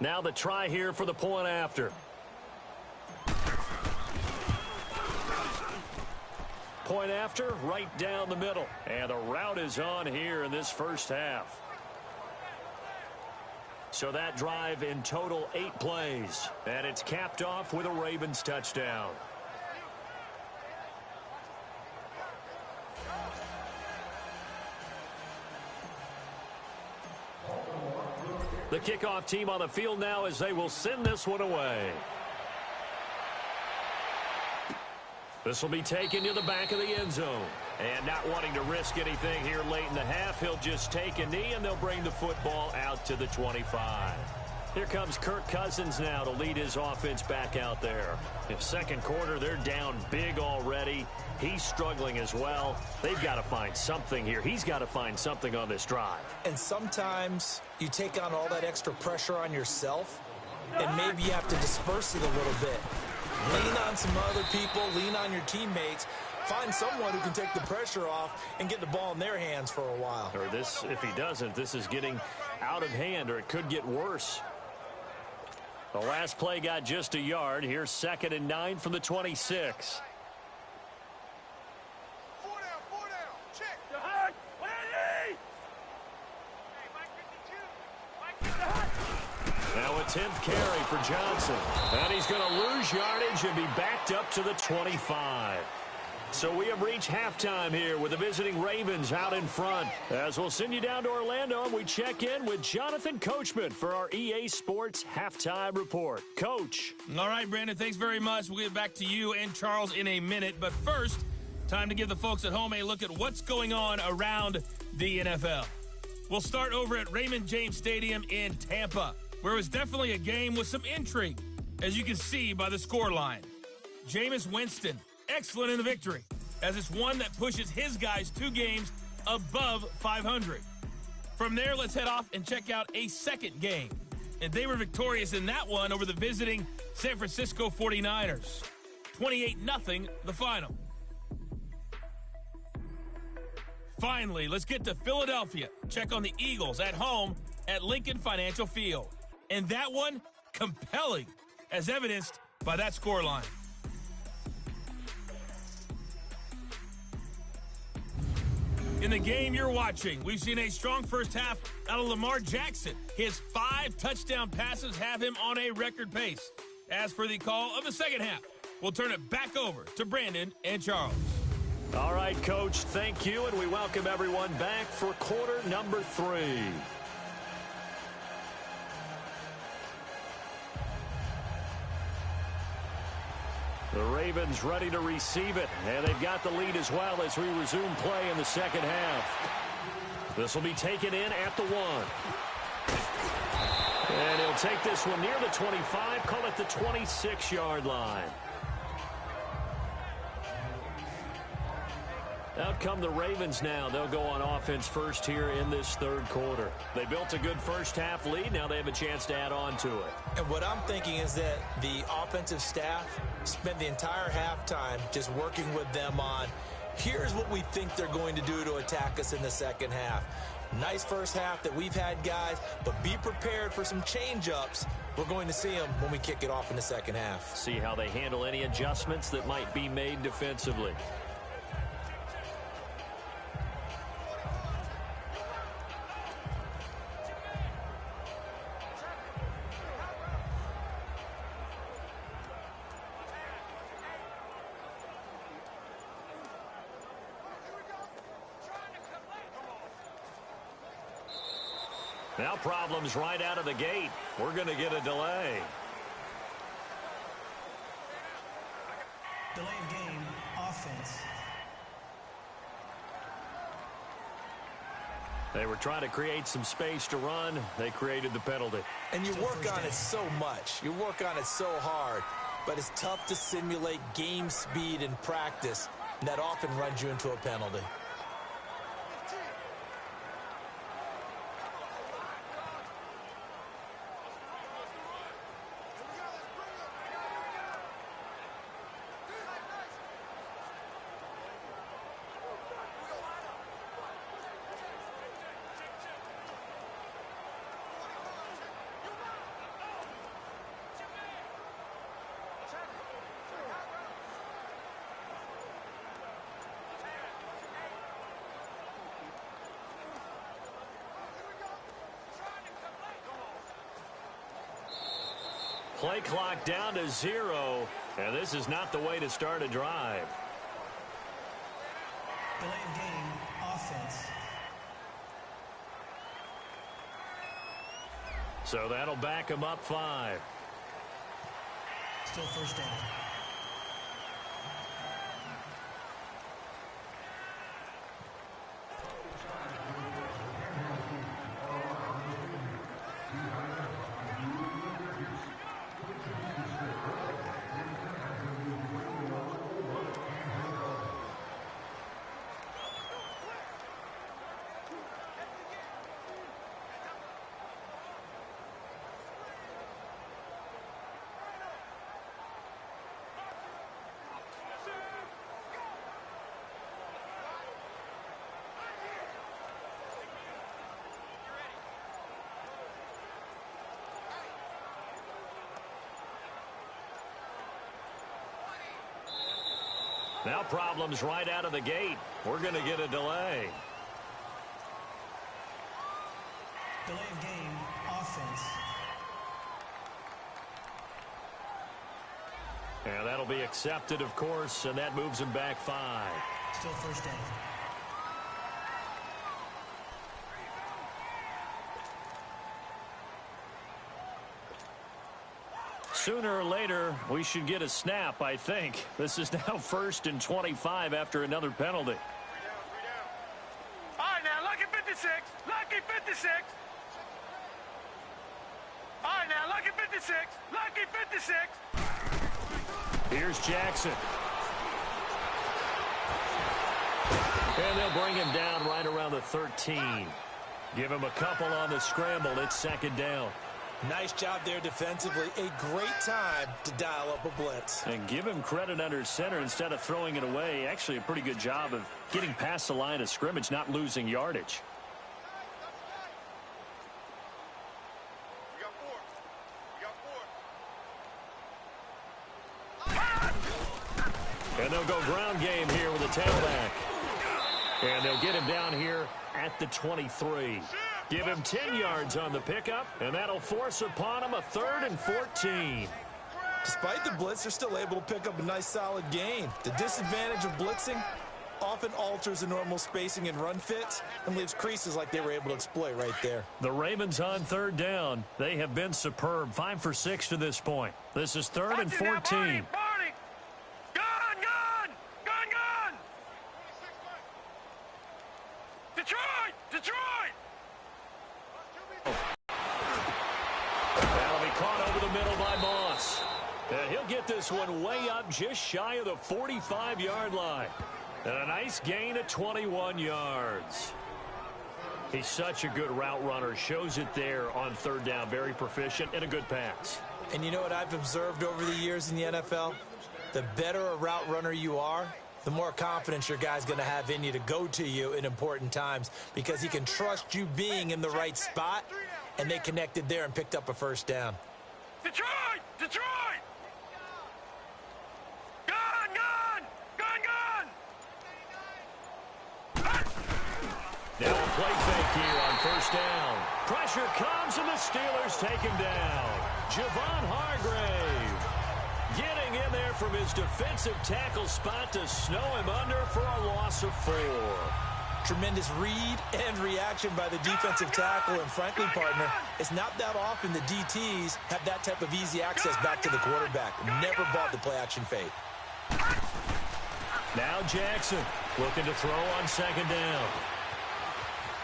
Now the try here for the point after. Point after, right down the middle. And the route is on here in this first half. So that drive in total 8 plays. And it's capped off with a Ravens touchdown. The kickoff team on the field now as they will send this one away. This will be taken to the back of the end zone. And not wanting to risk anything here late in the half, he'll just take a knee and they'll bring the football out to the 25. Here comes Kirk Cousins now to lead his offense back out there. In second quarter, they're down big already. He's struggling as well. They've got to find something here. He's got to find something on this drive. And sometimes you take on all that extra pressure on yourself, and maybe you have to disperse it a little bit. Lean on some other people, lean on your teammates. Find someone who can take the pressure off and get the ball in their hands for a while. Or this, if he doesn't, this is getting out of hand, or it could get worse. The last play got just a yard. Here's 2nd and 9 from the 26. Now a 10th carry for Johnson. And he's going to lose yardage and be backed up to the 25. So we have reached halftime here with the visiting Ravens out in front. As we'll send you down to Orlando, and we check in with Jonathan Coachman for our EA Sports Halftime Report. Coach. All right, Brandon, thanks very much. We'll get back to you and Charles in a minute. But first, time to give the folks at home a look at what's going on around the NFL. We'll start over at Raymond James Stadium in Tampa, where it was definitely a game with some intrigue, as you can see by the scoreline. Jameis Winston, excellent in the victory, as it's one that pushes his guys 2 games above 500. From there, let's head off and check out a second game. And they were victorious in that one over the visiting San Francisco 49ers. 28-0 the final. Finally, let's get to Philadelphia. Check on the Eagles at home at Lincoln Financial Field. And that one, compelling, as evidenced by that scoreline. In the game you're watching, we've seen a strong first half out of Lamar Jackson. His 5 touchdown passes have him on a record pace. As for the call of the second half, we'll turn it back over to Brandon and Charles. All right, Coach, thank you, and we welcome everyone back for quarter number 3. The Ravens ready to receive it, and they've got the lead as well as we resume play in the second half. This will be taken in at the 1. And he'll take this one near the 25, call it the 26-yard line. Out come the Ravens now. They'll go on offense first here in this third quarter. They built a good first half lead. Now they have a chance to add on to it. And what I'm thinking is that the offensive staff spent the entire halftime just working with them on, here's what we think they're going to do to attack us in the second half. Nice first half that we've had, guys, but be prepared for some change-ups. We're going to see them when we kick it off in the second half. See how they handle any adjustments that might be made defensively. Now problems right out of the gate. We're going to get a delay. Delay of game, offense. They were trying to create some space to run. They created the penalty. And you work on it so much. You work on it so hard. But it's tough to simulate game speed in practice. And that often runs you into a penalty. Play clock down to 0, and this is not the way to start a drive. Delay of game, offense. So that'll back them up 5. Still first down. Now problems right out of the gate. We're going to get a delay. Delay of game, offense. And that'll be accepted, of course, and that moves him back 5. Still first down. Sooner or later, we should get a snap, I think. This is now 1st and 25 after another penalty. All right, now, lucky 56. Lucky 56. All right, now, lucky 56. Lucky 56. Here's Jackson. And they'll bring him down right around the 13. Give him a couple on the scramble. It's 2nd down. Nice job there defensively. A great time to dial up a blitz. And give him credit under center instead of throwing it away. Actually, a pretty good job of getting past the line of scrimmage, not losing yardage. And they'll go ground game here with a tailback. And they'll get him down here at the 23. Give him 10 yards on the pickup, and that'll force upon him a 3rd and 14. Despite the blitz, they're still able to pick up a nice solid gain. The disadvantage of blitzing often alters the normal spacing and run fits and leaves creases like they were able to exploit right there. The Ravens on 3rd down. They have been superb. 5 for 6 to this point. This is 3rd and 14. Detroit! That'll be caught over the middle by Moss. And he'll get this one way up just shy of the 45-yard line. And a nice gain of 21 yards. He's such a good route runner. Shows it there on 3rd down. Very proficient and a good pass. And you know what I've observed over the years in the NFL? The better a route runner you are, the more confidence your guy's going to have in you to go to you in important times because he can trust you being in the right spot, and they connected there and picked up a 1st down. Detroit! Detroit! Gun! Now a play fake here on 1st down. Pressure comes, and the Steelers take him down. Javon Hargrave getting in there from his defensive tackle spot to snow him under for a loss of 4. Tremendous read and reaction by the defensive tackle, and frankly, partner, it's not that often the DTs have that type of easy access back to the quarterback. Never bought the play-action fade. Now Jackson looking to throw on 2nd down.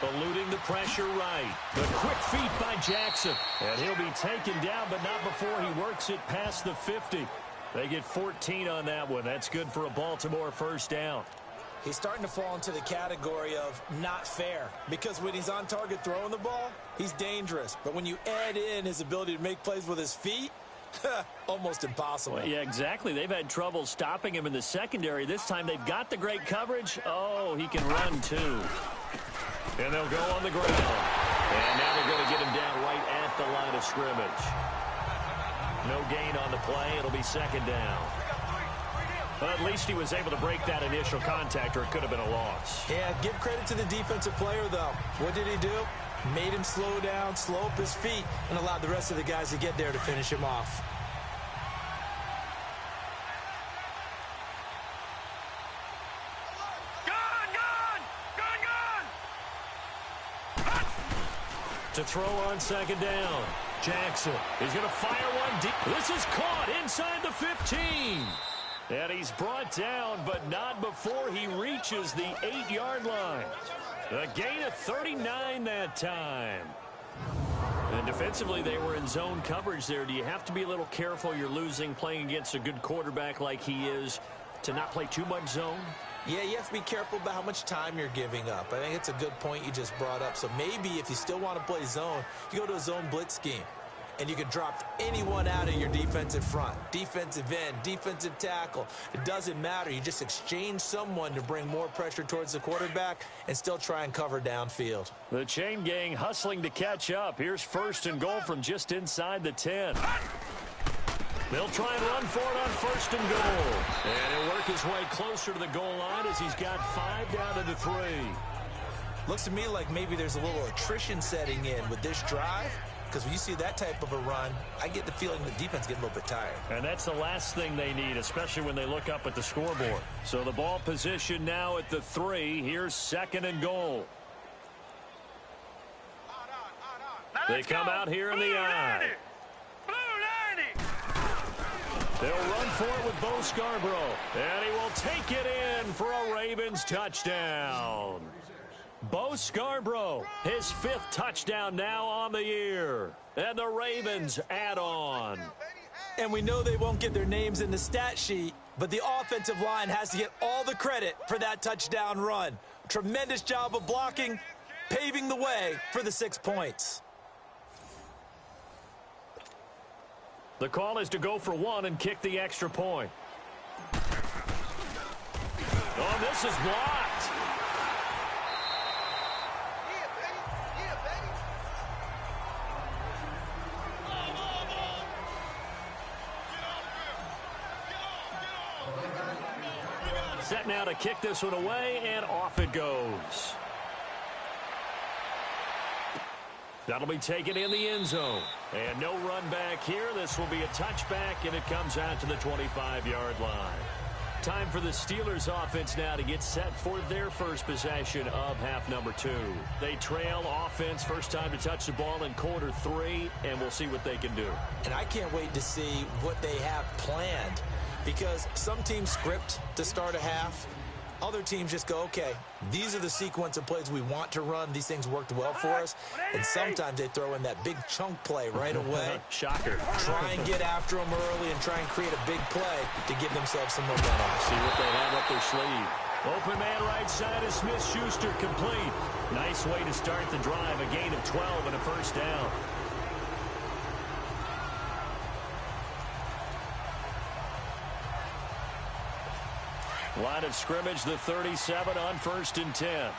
Eluding the pressure right. The quick feet by Jackson. And he'll be taken down, but not before he works it past the 50. They get 14 on that one. That's good for a Baltimore 1st down. He's starting to fall into the category of not fair, because when he's on target throwing the ball, he's dangerous. But when you add in his ability to make plays with his feet, almost impossible. Well, yeah, exactly. They've had trouble stopping him in the secondary. This time they've got the great coverage. Oh, he can run too. And they'll go on the ground. And now they're going to get him down right at the line of scrimmage. No gain on the play. It'll be 2nd down. But at least he was able to break that initial contact, or it could have been a loss. Yeah, give credit to the defensive player, though. What did he do? Made him slow down, slow up his feet, and allowed the rest of the guys to get there to finish him off. To throw on 2nd down. Jackson is going to fire one deep. This is caught inside the 15. And he's brought down, but not before he reaches the 8-yard line. A gain of 39 that time. And defensively, they were in zone coverage there. Do you have to be a little careful? You're losing, playing against a good quarterback like he is, to not play too much zone? Yeah, you have to be careful about how much time you're giving up. I think it's a good point you just brought up. So maybe if you still want to play zone, you go to a zone blitz scheme. And you can drop anyone out of your defensive front. Defensive end, defensive tackle. It doesn't matter. You just exchange someone to bring more pressure towards the quarterback and still try and cover downfield. The chain gang hustling to catch up. Here's 1st and goal from just inside the 10. They'll try and run for it on 1st and goal. And he'll work his way closer to the goal line as he's got 5 down to the 3. Looks to me like maybe there's a little attrition setting in with this drive. because when you see that type of a run, I get the feeling the defense getting a little bit tired. And that's the last thing they need, especially when they look up at the scoreboard. So the ball position now at the 3. Here's 2nd and goal. They come out here in the I. They'll run for it with Bo Scarborough. And he will take it in for a Ravens touchdown. Bo Scarborough, his 5th touchdown now on the year. And the Ravens add on. And we know they won't get their names in the stat sheet, but the offensive line has to get all the credit for that touchdown run. Tremendous job of blocking, paving the way for the 6 points. The call is to go for 1 and kick the extra point. Oh, this is blocked. Set now to kick this one away, and off it goes. That'll be taken in the end zone. And no run back here. This will be a touchback, and it comes out to the 25-yard line. Time for the Steelers offense now to get set for their first possession of half number 2. They trail offense, first time to touch the ball in quarter 3, and we'll see what they can do. And I can't wait to see what they have planned, because some teams script to start a half. Other teams just go, okay, these are the sequence of plays we want to run. These things worked well for us. And sometimes they throw in that big chunk play right away. Shocker. Try and get after them early and try and create a big play to give themselves some momentum. See what they have up their sleeve. Open man right side is Smith-Schuster, complete. Nice way to start the drive. A gain of 12 and a first down. Line of scrimmage, the 37 on 1st and 10.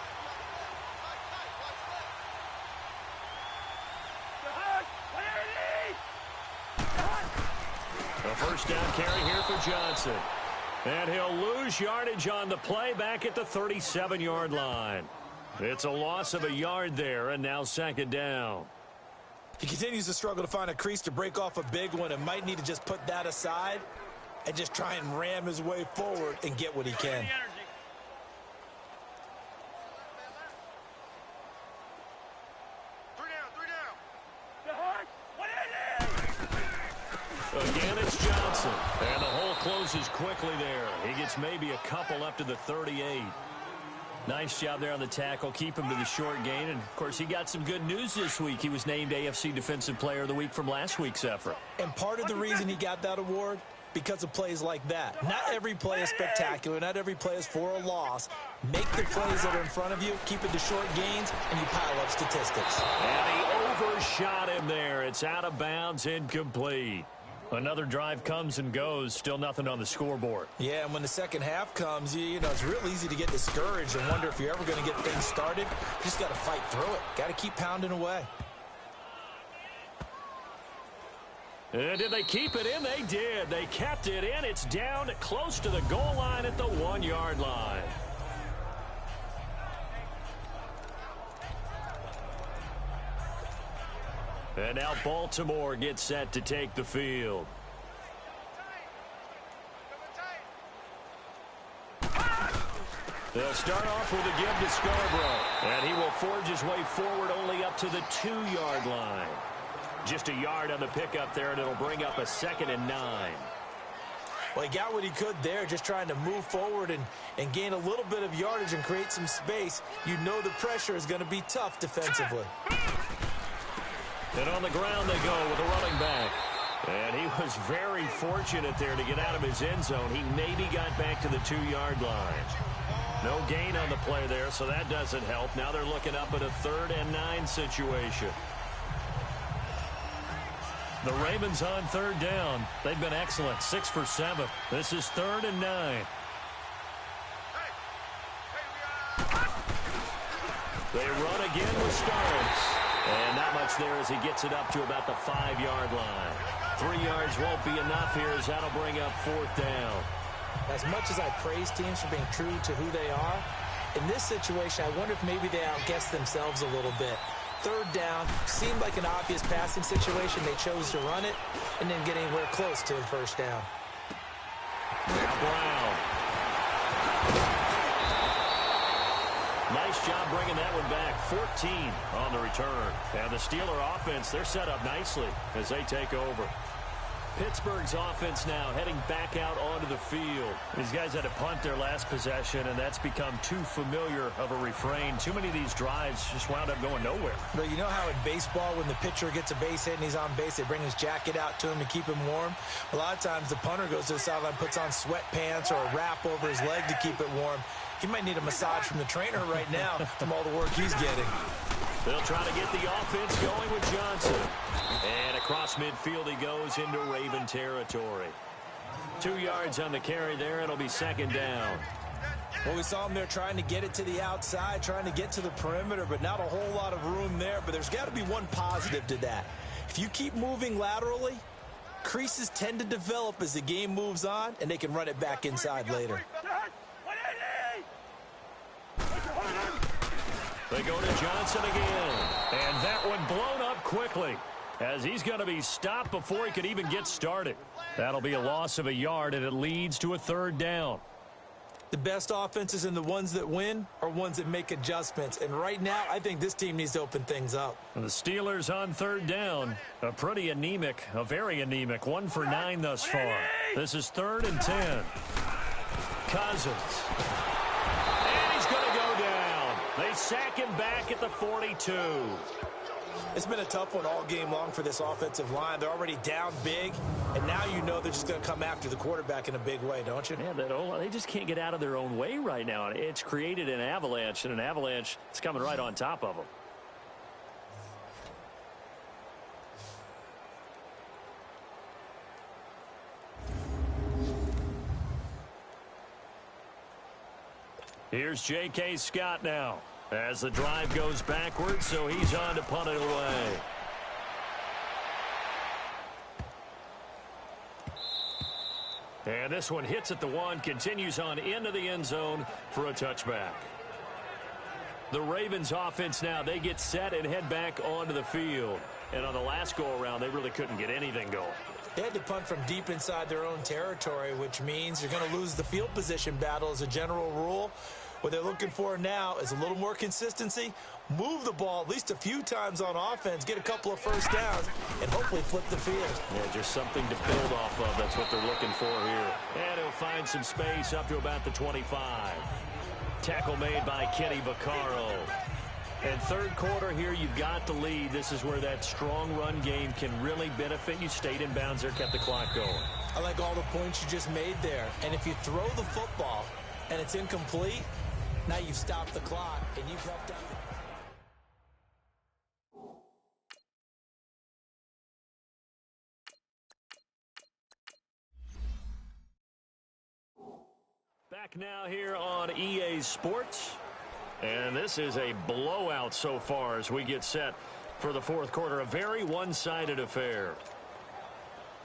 A first down carry here for Johnson. And he'll lose yardage on the play back at the 37-yard line. It's a loss of a yard there, and now 2nd down. He continues to struggle to find a crease to break off a big one and might need to just put that aside and just try and ram his way forward and get what he can. Again, it's Johnson. And the hole closes quickly there. He gets maybe a couple up to the 38. Nice job there on the tackle. Keep him to the short gain. And, of course, he got some good news this week. He was named AFC Defensive Player of the Week from last week's effort. And part of the reason he got that award, because of plays like that. Not every play is spectacular. Not every play is for a loss. Make the plays that are in front of you, keep it to short gains, and you pile up statistics. And he overshot him there. It's out of bounds, incomplete. Another drive comes and goes. Still nothing on the scoreboard. Yeah, and when the second half comes, you know, it's real easy to get discouraged and wonder if you're ever going to get things started. You just got to fight through it. Got to keep pounding away. And did they keep it in? They did. They kept it in. It's down close to the goal line at the 1-yard line. And now Baltimore gets set to take the field. They'll start off with a give to Scarborough. And he will forge his way forward only up to the 2-yard line. Just a yard on the pickup there, and it'll bring up a 2nd and 9. Well, he got what he could there, just trying to move forward and gain a little bit of yardage and create some space. You know the pressure is going to be tough defensively. And on the ground they go with a running back. And he was very fortunate there to get out of his end zone. He maybe got back to the 2-yard line. No gain on the play there, so that doesn't help. Now they're looking up at a 3rd and 9 situation. The Ravens on 3rd down. They've been excellent, 6 for 7. This is 3rd and 9. They run again with Starks. And not much there as he gets it up to about the 5-yard line. 3 yards won't be enough here as that'll bring up 4th down. As much as I praise teams for being true to who they are, in this situation, I wonder if maybe they outguessed themselves a little bit. third down seemed like an obvious passing situation. They chose to run it and didn't get anywhere close to a first down. Now Brown. Nice job bringing that one back. 14 on the return. And the Steeler offense, they're set up nicely as they take over. Pittsburgh's offense now heading back out onto the field. These guys had to punt their last possession, and that's become too familiar of a refrain. Too many of these drives just wound up going nowhere. But you know how in baseball, when the pitcher gets a base hit and he's on base, they bring his jacket out to him to keep him warm? A lot of times the punter goes to the sideline, puts on sweatpants or a wrap over his leg to keep it warm. He might need a massage from the trainer right now from all the work he's getting. They'll try to get the offense going with Johnson. And across midfield he goes into Raven territory. 2 yards on the carry there. It'll be second down. Well, we saw him there trying to get it to the outside, trying to get to the perimeter, but not a whole lot of room there. But there's got to be one positive to that. If you keep moving laterally, creases tend to develop as the game moves on, and they can run it back inside later. They go to Johnson again. And that one blown up quickly as he's going to be stopped before he could even get started. That'll be a loss of a yard, and it leads to a third down. The best offenses and the ones that win are ones that make adjustments. And right now, I think this team needs to open things up. And the Steelers on third down. A pretty anemic, a very anemic 1 for 9 thus far. This is 3rd and 10. Cousins. And he's going to go down. They sack him back at the 42. It's been a tough one all game long for this offensive line. They're already down big, and now you know they're just going to come after the quarterback in a big way, don't you? Yeah, they just can't get out of their own way right now. It's created an avalanche, and an avalanche is coming right on top of them. Here's J.K. Scott now as the drive goes backwards, so he's on to punt it away. And this one hits at the 1, continues on into the end zone for a touchback. The Ravens offense now, they get set and head back onto the field. And on the last go-around, they really couldn't get anything going. They had to punt from deep inside their own territory, which means you're going to lose the field position battle as a general rule. What they're looking for now is a little more consistency, move the ball at least a few times on offense, get a couple of first downs, and hopefully flip the field. Yeah, just something to build off of. That's what they're looking for here. And he'll find some space up to about the 25. Tackle made by Kenny Vaccaro. And third quarter here, you've got the lead. This is where that strong run game can really benefit you. Stayed in bounds there, kept the clock going. I like all the points you just made there. And if you throw the football and it's incomplete, now you've stopped the clock and you've helped out. Back now here on EA Sports. And this is a blowout so far as we get set for the fourth quarter. A very one-sided affair.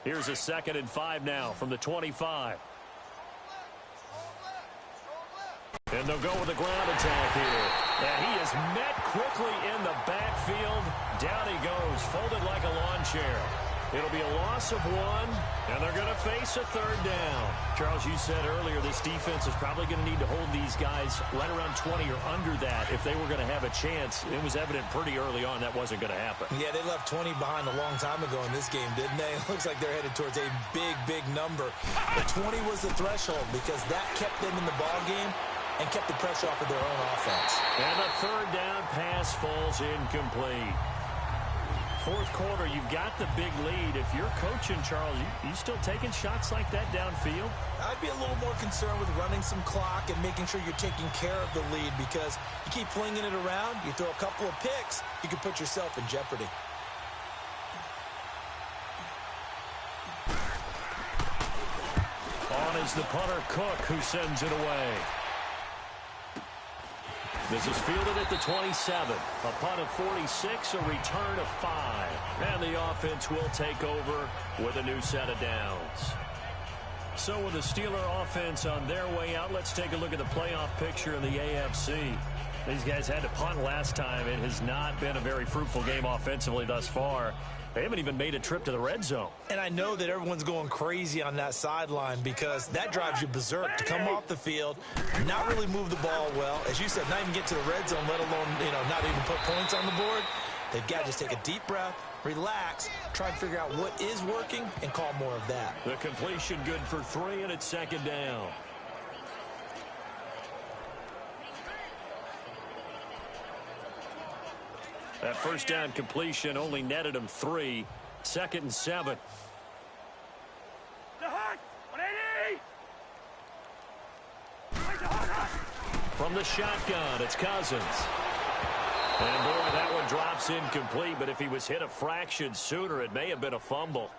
Here's a 2nd and 5 now from the 25. And they'll go with the ground attack here. And he is met quickly in the backfield. Down he goes, folded like a lawn chair. It'll be a loss of 1, and they're going to face a third down. Charles, you said earlier this defense is probably going to need to hold these guys right around 20 or under that if they were going to have a chance. It was evident pretty early on that wasn't going to happen. Yeah, they left 20 behind a long time ago in this game, didn't they? It looks like they're headed towards a big, big number. But 20 was the threshold because that kept them in the ball game and kept the pressure off of their own offense. And the third down pass falls incomplete. Fourth quarter, you've got the big lead. If you're coaching, Charles, you still taking shots like that downfield? I'd be a little more concerned with running some clock and making sure you're taking care of the lead because you keep flinging it around, you throw a couple of picks, you can put yourself in jeopardy. On is the punter, Cook, who sends it away. This is fielded at the 27. A punt of 46, a return of 5. And the offense will take over with a new set of downs. So with the Steeler offense on their way out, let's take a look at the playoff picture in the AFC. These guys had to punt last time. It has not been a very fruitful game offensively thus far. They haven't even made a trip to the red zone. And I know that everyone's going crazy on that sideline because that drives you berserk to come off the field, not really move the ball well. As you said, not even get to the red zone, let alone, not even put points on the board. They've got to just take a deep breath, relax, try and figure out what is working, and call more of that. The completion good for 3, and it's second down. That first down completion only netted him 3. 2nd and 7. From the shotgun, it's Cousins. And boy, that one drops incomplete, but if he was hit a fraction sooner, it may have been a fumble.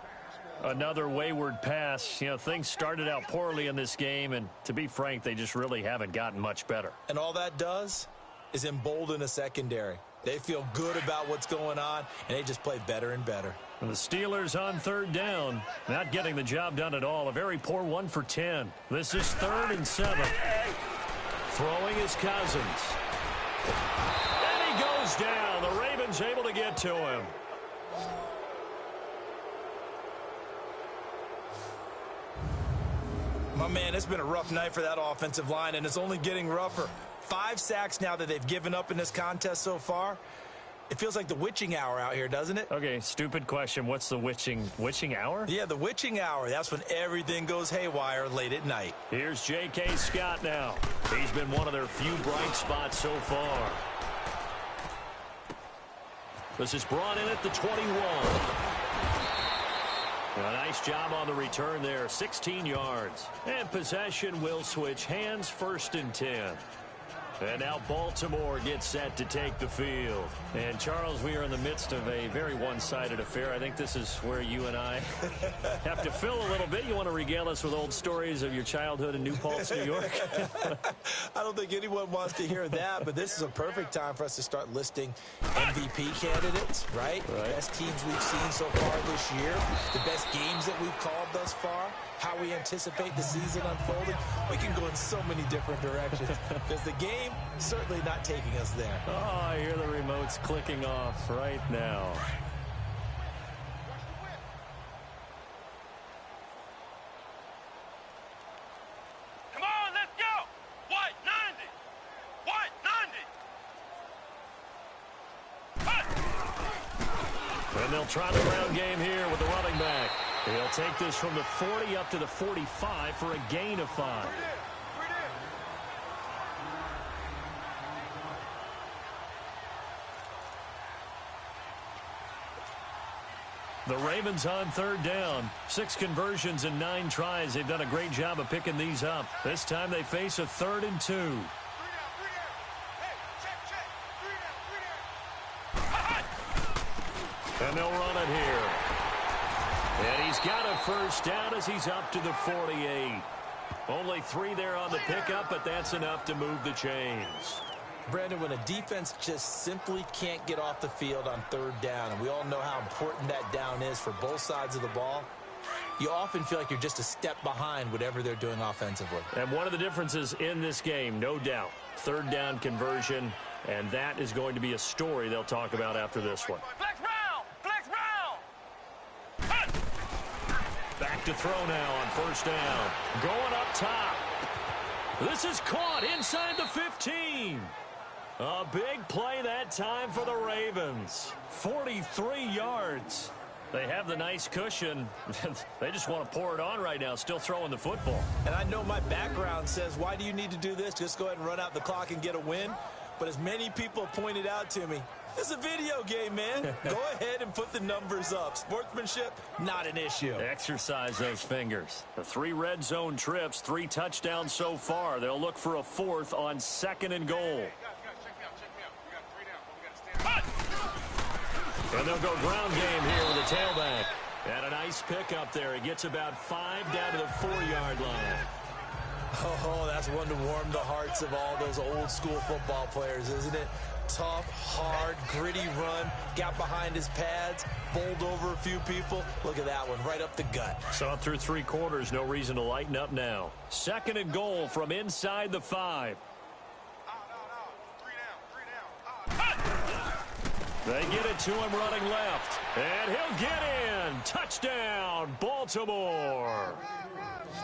Another wayward pass. Things started out poorly in this game, and to be frank, they just really haven't gotten much better. And all that does is embolden a secondary. They feel good about what's going on, and they just play better and better. And the Steelers on 3rd down, not getting the job done at all. A very poor 1 for 10. This is 3rd and 7. Throwing is Cousins. And he goes down. The Ravens able to get to him. My man, it's been a rough night for that offensive line, and it's only getting rougher. 5 sacks now that they've given up in this contest so far. It feels like the witching hour out here, doesn't it? Okay, stupid question. What's the witching hour? Yeah, the witching hour. That's when everything goes haywire late at night. Here's J.K. Scott now. He's been one of their few bright spots so far. This is brought in at the 21. A nice job on the return there. 16 yards. And possession will switch hands, 1st and 10. And now Baltimore gets set to take the field. And, Charles, we are in the midst of a very one-sided affair. I think this is where you and I have to fill a little bit. You want to regale us with old stories of your childhood in New Paltz, New York? I don't think anyone wants to hear that, but this is a perfect time for us to start listing MVP candidates, right? Best teams we've seen so far this year, the best games that we've called thus far, how we anticipate the season unfolding. We can go in so many different directions because the game certainly not taking us there. Oh, I hear the remotes clicking off right now. Come on, let's go! White 90! White 90! And they'll try the ground game here with the running back. He'll take this from the 40 up to the 45 for a gain of 5. The Ravens on 3rd down. 6 conversions and 9 tries. They've done a great job of picking these up. This time they face a 3rd and 2. And they'll run it here. And he's got a first down as he's up to the 48. Only 3 there on the pickup, but that's enough to move the chains. Brandon, when a defense just simply can't get off the field on 3rd down, and we all know how important that down is for both sides of the ball, you often feel like you're just a step behind whatever they're doing offensively. And one of the differences in this game, no doubt, 3rd down conversion, and that is going to be a story they'll talk about after this one. Flex round! Flex round! Back to throw now on 1st down. Going up top. This is caught inside the 15. A big play that time for the Ravens. 43 yards. They have the nice cushion. They just want to pour it on right now, still throwing the football. And I know my background says, why do you need to do this? Just go ahead and run out the clock and get a win. But as many people pointed out to me, it's a video game, man. Go ahead and put the numbers up. Sportsmanship, not an issue. Exercise those fingers. The 3 red zone trips, 3 touchdowns so far. They'll look for a 4th on 2nd and goal. And they'll go ground game here with a tailback. And a nice pickup there. He gets about 5 down to the 4-yard line. Oh, that's one to warm the hearts of all those old school football players, isn't it? Tough, hard, gritty run, got behind his pads, bowled over a few people. Look at that one, right up the gut. Saw through 3 quarters, no reason to lighten up now. 2nd and goal from inside the 5. They get it to him running left. And he'll get in. Touchdown, Baltimore.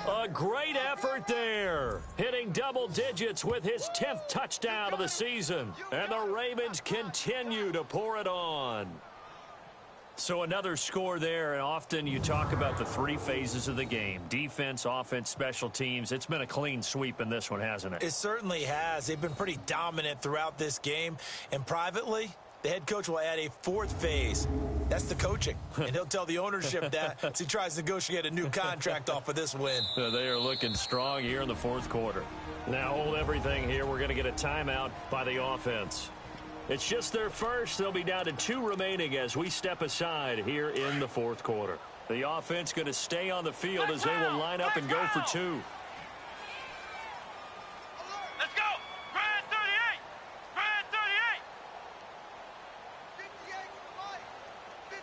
A great effort there. Hitting double digits with his 10th touchdown of the season. And the Ravens continue to pour it on. So another score there, and often you talk about the three phases of the game. Defense, offense, special teams. It's been a clean sweep in this one, hasn't it? It certainly has. They've been pretty dominant throughout this game. And privately, the head coach will add a fourth phase. That's the coaching. And he'll tell the ownership that as he tries to negotiate a new contract off of this win. They are looking strong here in the fourth quarter. Now hold everything here. We're going to get a timeout by the offense. It's just their first. They'll be down to 2 remaining as we step aside here in the fourth quarter. The offense going to stay on the field as they will line up and go for 2. Let's go! Grind 38! Grind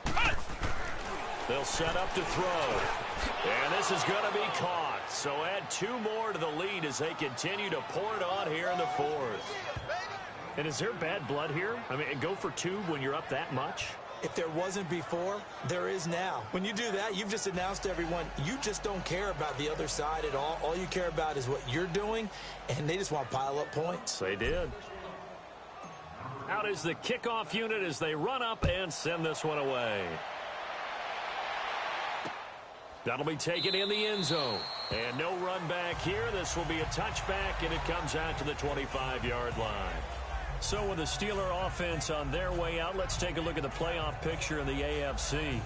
38! They'll set up to throw. And this is going to be caught. So add 2 more to the lead as they continue to pour it on here in the fourth. And is there bad blood here? I mean, go for 2 when you're up that much? If there wasn't before, there is now. When you do that, you've just announced to everyone, you just don't care about the other side at all. All you care about is what you're doing, and they just want to pile up points. They did. Out is the kickoff unit as they run up and send this one away. That'll be taken in the end zone. And no run back here. This will be a touchback, and it comes out to the 25-yard line. So with the Steeler offense on their way out, let's take a look at the playoff picture in the AFC.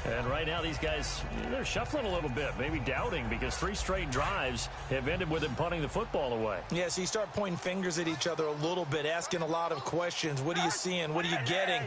And right now these guys, they're shuffling a little bit, maybe doubting, because 3 straight drives have ended with them punting the football away. Yeah, so you start pointing fingers at each other a little bit, asking a lot of questions. What are you seeing? What are you getting?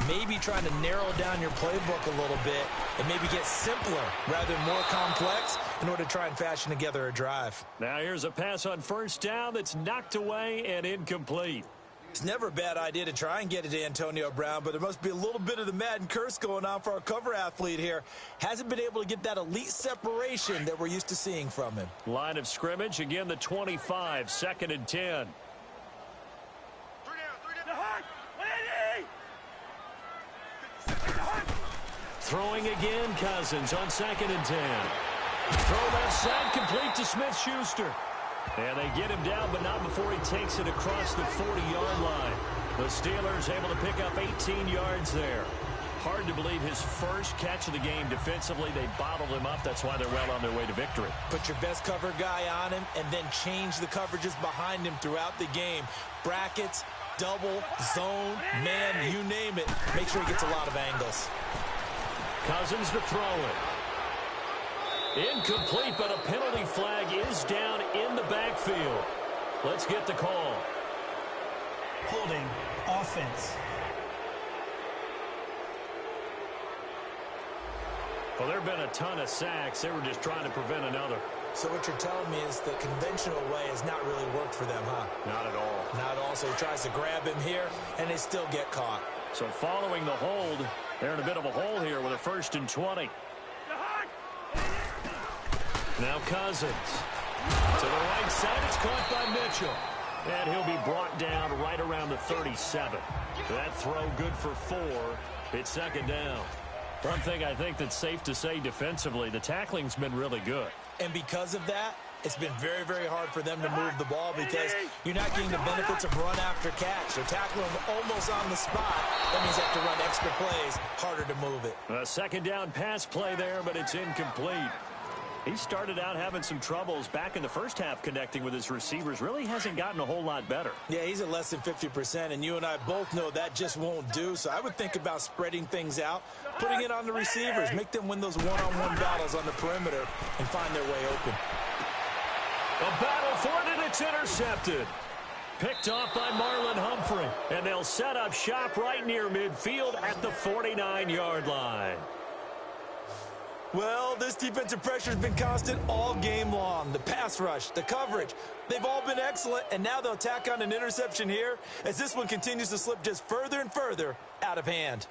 Maybe trying to narrow down your playbook a little bit and maybe get simpler rather than more complex in order to try and fashion together a drive. Now here's a pass on first down that's knocked away and incomplete. It's never a bad idea to try and get it to Antonio Brown, but there must be a little bit of the Madden curse going on for our cover athlete here. Hasn't been able to get that elite separation that we're used to seeing from him. Line of scrimmage, again the 25, 2nd and 10. 3 down, 3 down. 180! Throwing again, Cousins on 2nd and 10. Throw left side, complete to Smith-Schuster. And they get him down, but not before he takes it across the 40-yard line. The Steelers able to pick up 18 yards there. Hard to believe his first catch of the game defensively. They bottled him up. That's why they're well on their way to victory. Put your best cover guy on him and then change the coverages behind him throughout the game. Brackets, double, zone, man, you name it. Make sure he gets a lot of angles. Cousins to throw it. Incomplete, but a penalty flag is down in the backfield. Let's get the call. Holding offense. Well, there have been a ton of sacks. They were just trying to prevent another. So what you're telling me is the conventional way has not really worked for them, huh? Not at all. Not at all. So he tries to grab him here, and they still get caught. So following the hold, they're in a bit of a hole here with a 1st and 20. Now Cousins. To the right side, it's caught by Mitchell. And he'll be brought down right around the 37. That throw good for 4. It's 2nd down. One thing I think that's safe to say defensively, the tackling's been really good. And because of that, it's been very, very hard for them to move the ball because you're not getting the benefits of run after catch. They're tackling them almost on the spot. That means they have to run extra plays, harder to move it. A 2nd down pass play there, but it's incomplete. He started out having some troubles back in the first half connecting with his receivers. Really hasn't gotten a whole lot better. Yeah, he's at less than 50%, and you and I both know that just won't do. So I would think about spreading things out, putting it on the receivers, make them win those one-on-one battles on the perimeter and find their way open. A battle for it, and it's intercepted. Picked off by Marlon Humphrey, and they'll set up shop right near midfield at the 49-yard line. Well, this defensive pressure has been constant all game long. The pass rush, the coverage, they've all been excellent, and now they'll tack on an interception here as this one continues to slip just further and further out of hand.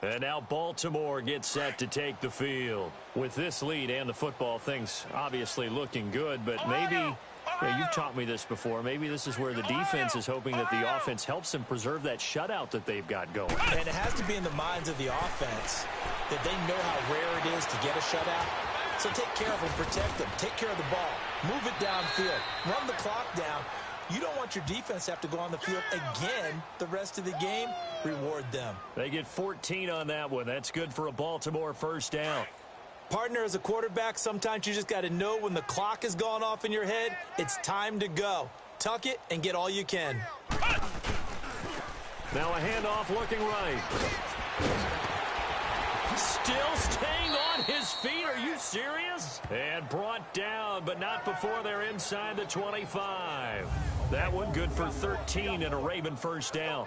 And now Baltimore gets set to take the field. With this lead and the football, things obviously looking good, but maybe, you've taught me this before, maybe this is where the defense is hoping that the offense helps them preserve that shutout that they've got going. And it has to be in the minds of the offense that they know how rare it is to get a shutout. So take care of them, protect them, take care of the ball, move it downfield, run the clock down. You don't want your defense to have to go on the field again the rest of the game. Reward them. They get 14 on that one. That's good for a Baltimore first down. Partner, as a quarterback, sometimes you just got to know when the clock has gone off in your head, it's time to go. Tuck it and get all you can. Now a handoff looking right. Still staying on his feet. Are you serious? And brought down, but not before they're inside the 25. That one good for 13 and a Raven first down.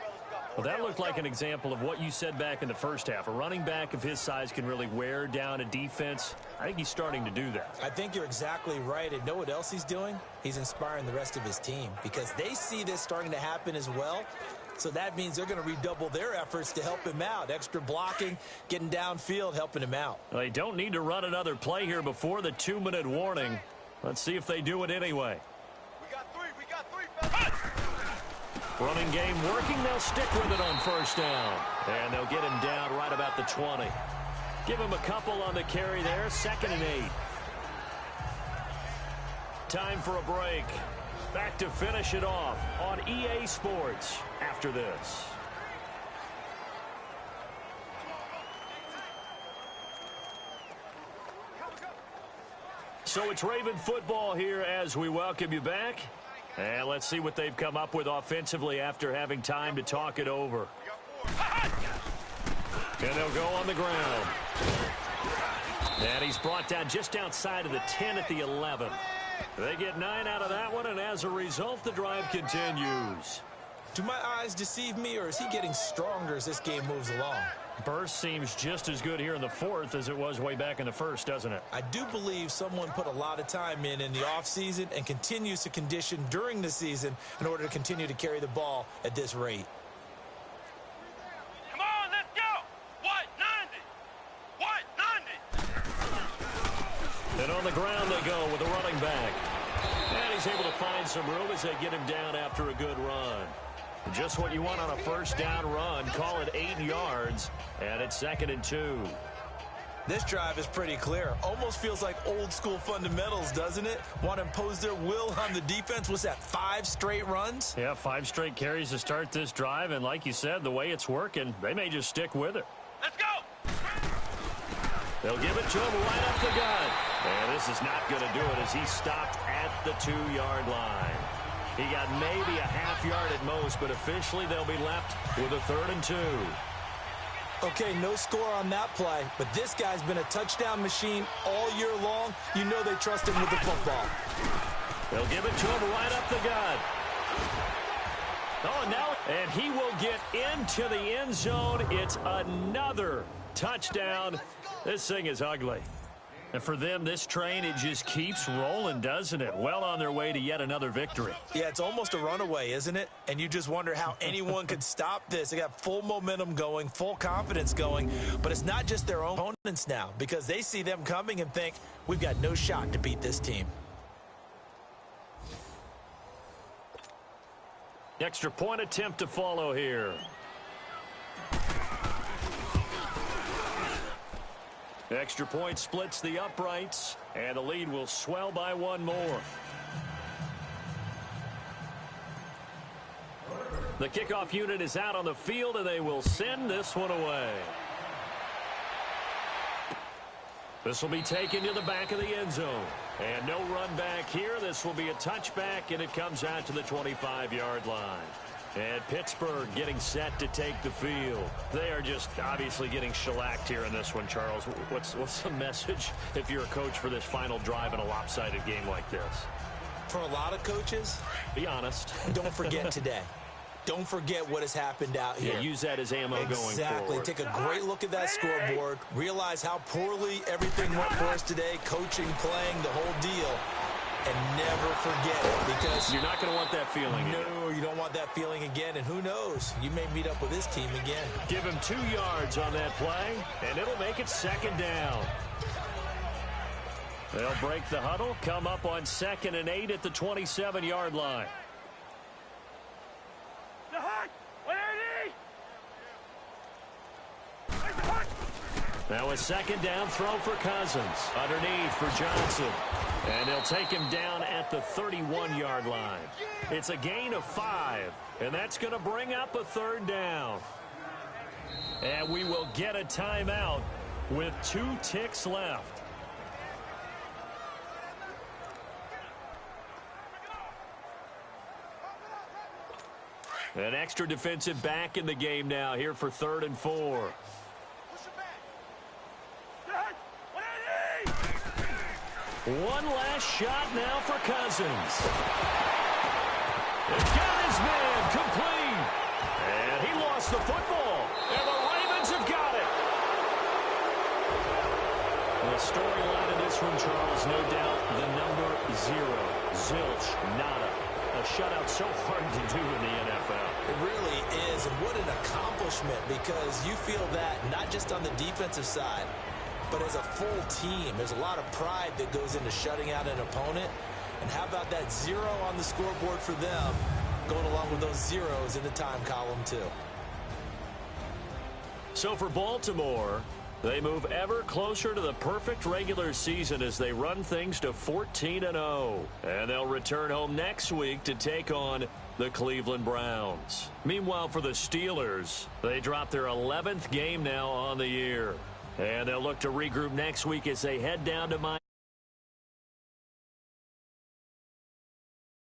Well, that looked like an example of what you said back in the first half. A running back of his size can really wear down a defense. I think he's starting to do that. I think you're exactly right. And know what else he's doing? He's inspiring the rest of his team because they see this starting to happen as well. So that means they're going to redouble their efforts to help him out. Extra blocking, getting downfield, helping him out. Well, they don't need to run another play here before the 2-minute warning. Let's see if they do it anyway. We got three. Running game working. They'll stick with it on first down. And they'll get him down right about the 20. Give him a couple on the carry there. 2nd and 8. Time for a break. Back to finish it off on EA Sports after this. So it's Raven football here as we welcome you back. And let's see what they've come up with offensively after having time to talk it over. And they'll go on the ground. And he's brought down just outside of the 10 at the 11. They get 9 out of that one, and as a result, the drive continues. Do my eyes deceive me, or is he getting stronger as this game moves along? Burst seems just as good here in the 4th as it was way back in the 1st, doesn't it? I do believe someone put a lot of time in the offseason and continues to condition during the season in order to continue to carry the ball at this rate. Come on, let's go. What? 90. And on the ground they go with a running back. And he's able to find some room as they get him down after a good run. Just what you want on a first down run. Call it 8 yards, and it's 2nd and 2. This drive is pretty clear. Almost feels like old school fundamentals, doesn't it? Want to impose their will on the defense. What's that, 5 straight runs? Yeah, 5 straight carries to start this drive, and like you said, the way it's working, they may just stick with it. Let's go. They'll give it to him right up the gut. And this is not going to do it as he stopped at the 2-yard line. He got maybe a half yard at most, but officially they'll be left with a 3rd and 2. Okay, no score on that play, but this guy's been a touchdown machine all year long. You know they trust him with the football. They'll give it to him right up the gut. Oh, now, and he will get into the end zone. It's another touchdown. This thing is ugly. And for them, this train, it just keeps rolling, doesn't it? Well on their way to yet another victory. Yeah, it's almost a runaway, isn't it? And you just wonder how anyone could stop this. They got full momentum going, full confidence going. But it's not just their own opponents now, because they see them coming and think, we've got no shot to beat this team. Extra point attempt to follow here. Extra point splits the uprights, and the lead will swell by 1 more. The kickoff unit is out on the field, and they will send this one away. This will be taken to the back of the end zone. And no run back here. This will be a touchback, and it comes out to the 25-yard line. And Pittsburgh getting set to take the field. They are just obviously getting shellacked here in this one, Charles. What's the message if you're a coach for this final drive in a lopsided game like this? For a lot of coaches, be honest. Don't forget today. Don't forget what has happened out here. Yeah, use that as ammo going forward. Exactly. Take a great look at that scoreboard. Realize how poorly everything went for us today. Coaching, playing, the whole deal. and never forget it, because you're not going to want that feeling again. No, you don't want that feeling again, and who knows, you may meet up with this team again. Give him 2 yards on that play, and it'll make it 2nd down. They'll break the huddle, come up on 2nd and 8 at the 27-yard line. Now a 2nd down throw for Cousins. Underneath for Johnson. And they'll take him down at the 31-yard line. It's a gain of 5, and that's going to bring up a 3rd down. And we will get a timeout with 2 ticks left. An extra defensive back in the game now here for 3rd and 4. One last shot now for Cousins. He's got his man complete. And he lost the football. And the Ravens have got it. The storyline of this one, Charles, no doubt the number 0. Zilch, nada. A shutout so hard to do in the NFL. It really is, and what an accomplishment, because you feel that not just on the defensive side, but as a full team. There's a lot of pride that goes into shutting out an opponent. And how about that 0 on the scoreboard for them, going along with those zeros in the time column, too. So for Baltimore, they move ever closer to the perfect regular season as they run things to 14-0. And they'll return home next week to take on the Cleveland Browns. Meanwhile, for the Steelers, they drop their 11th game now on the year. And they'll look to regroup next week as they head down to Miami.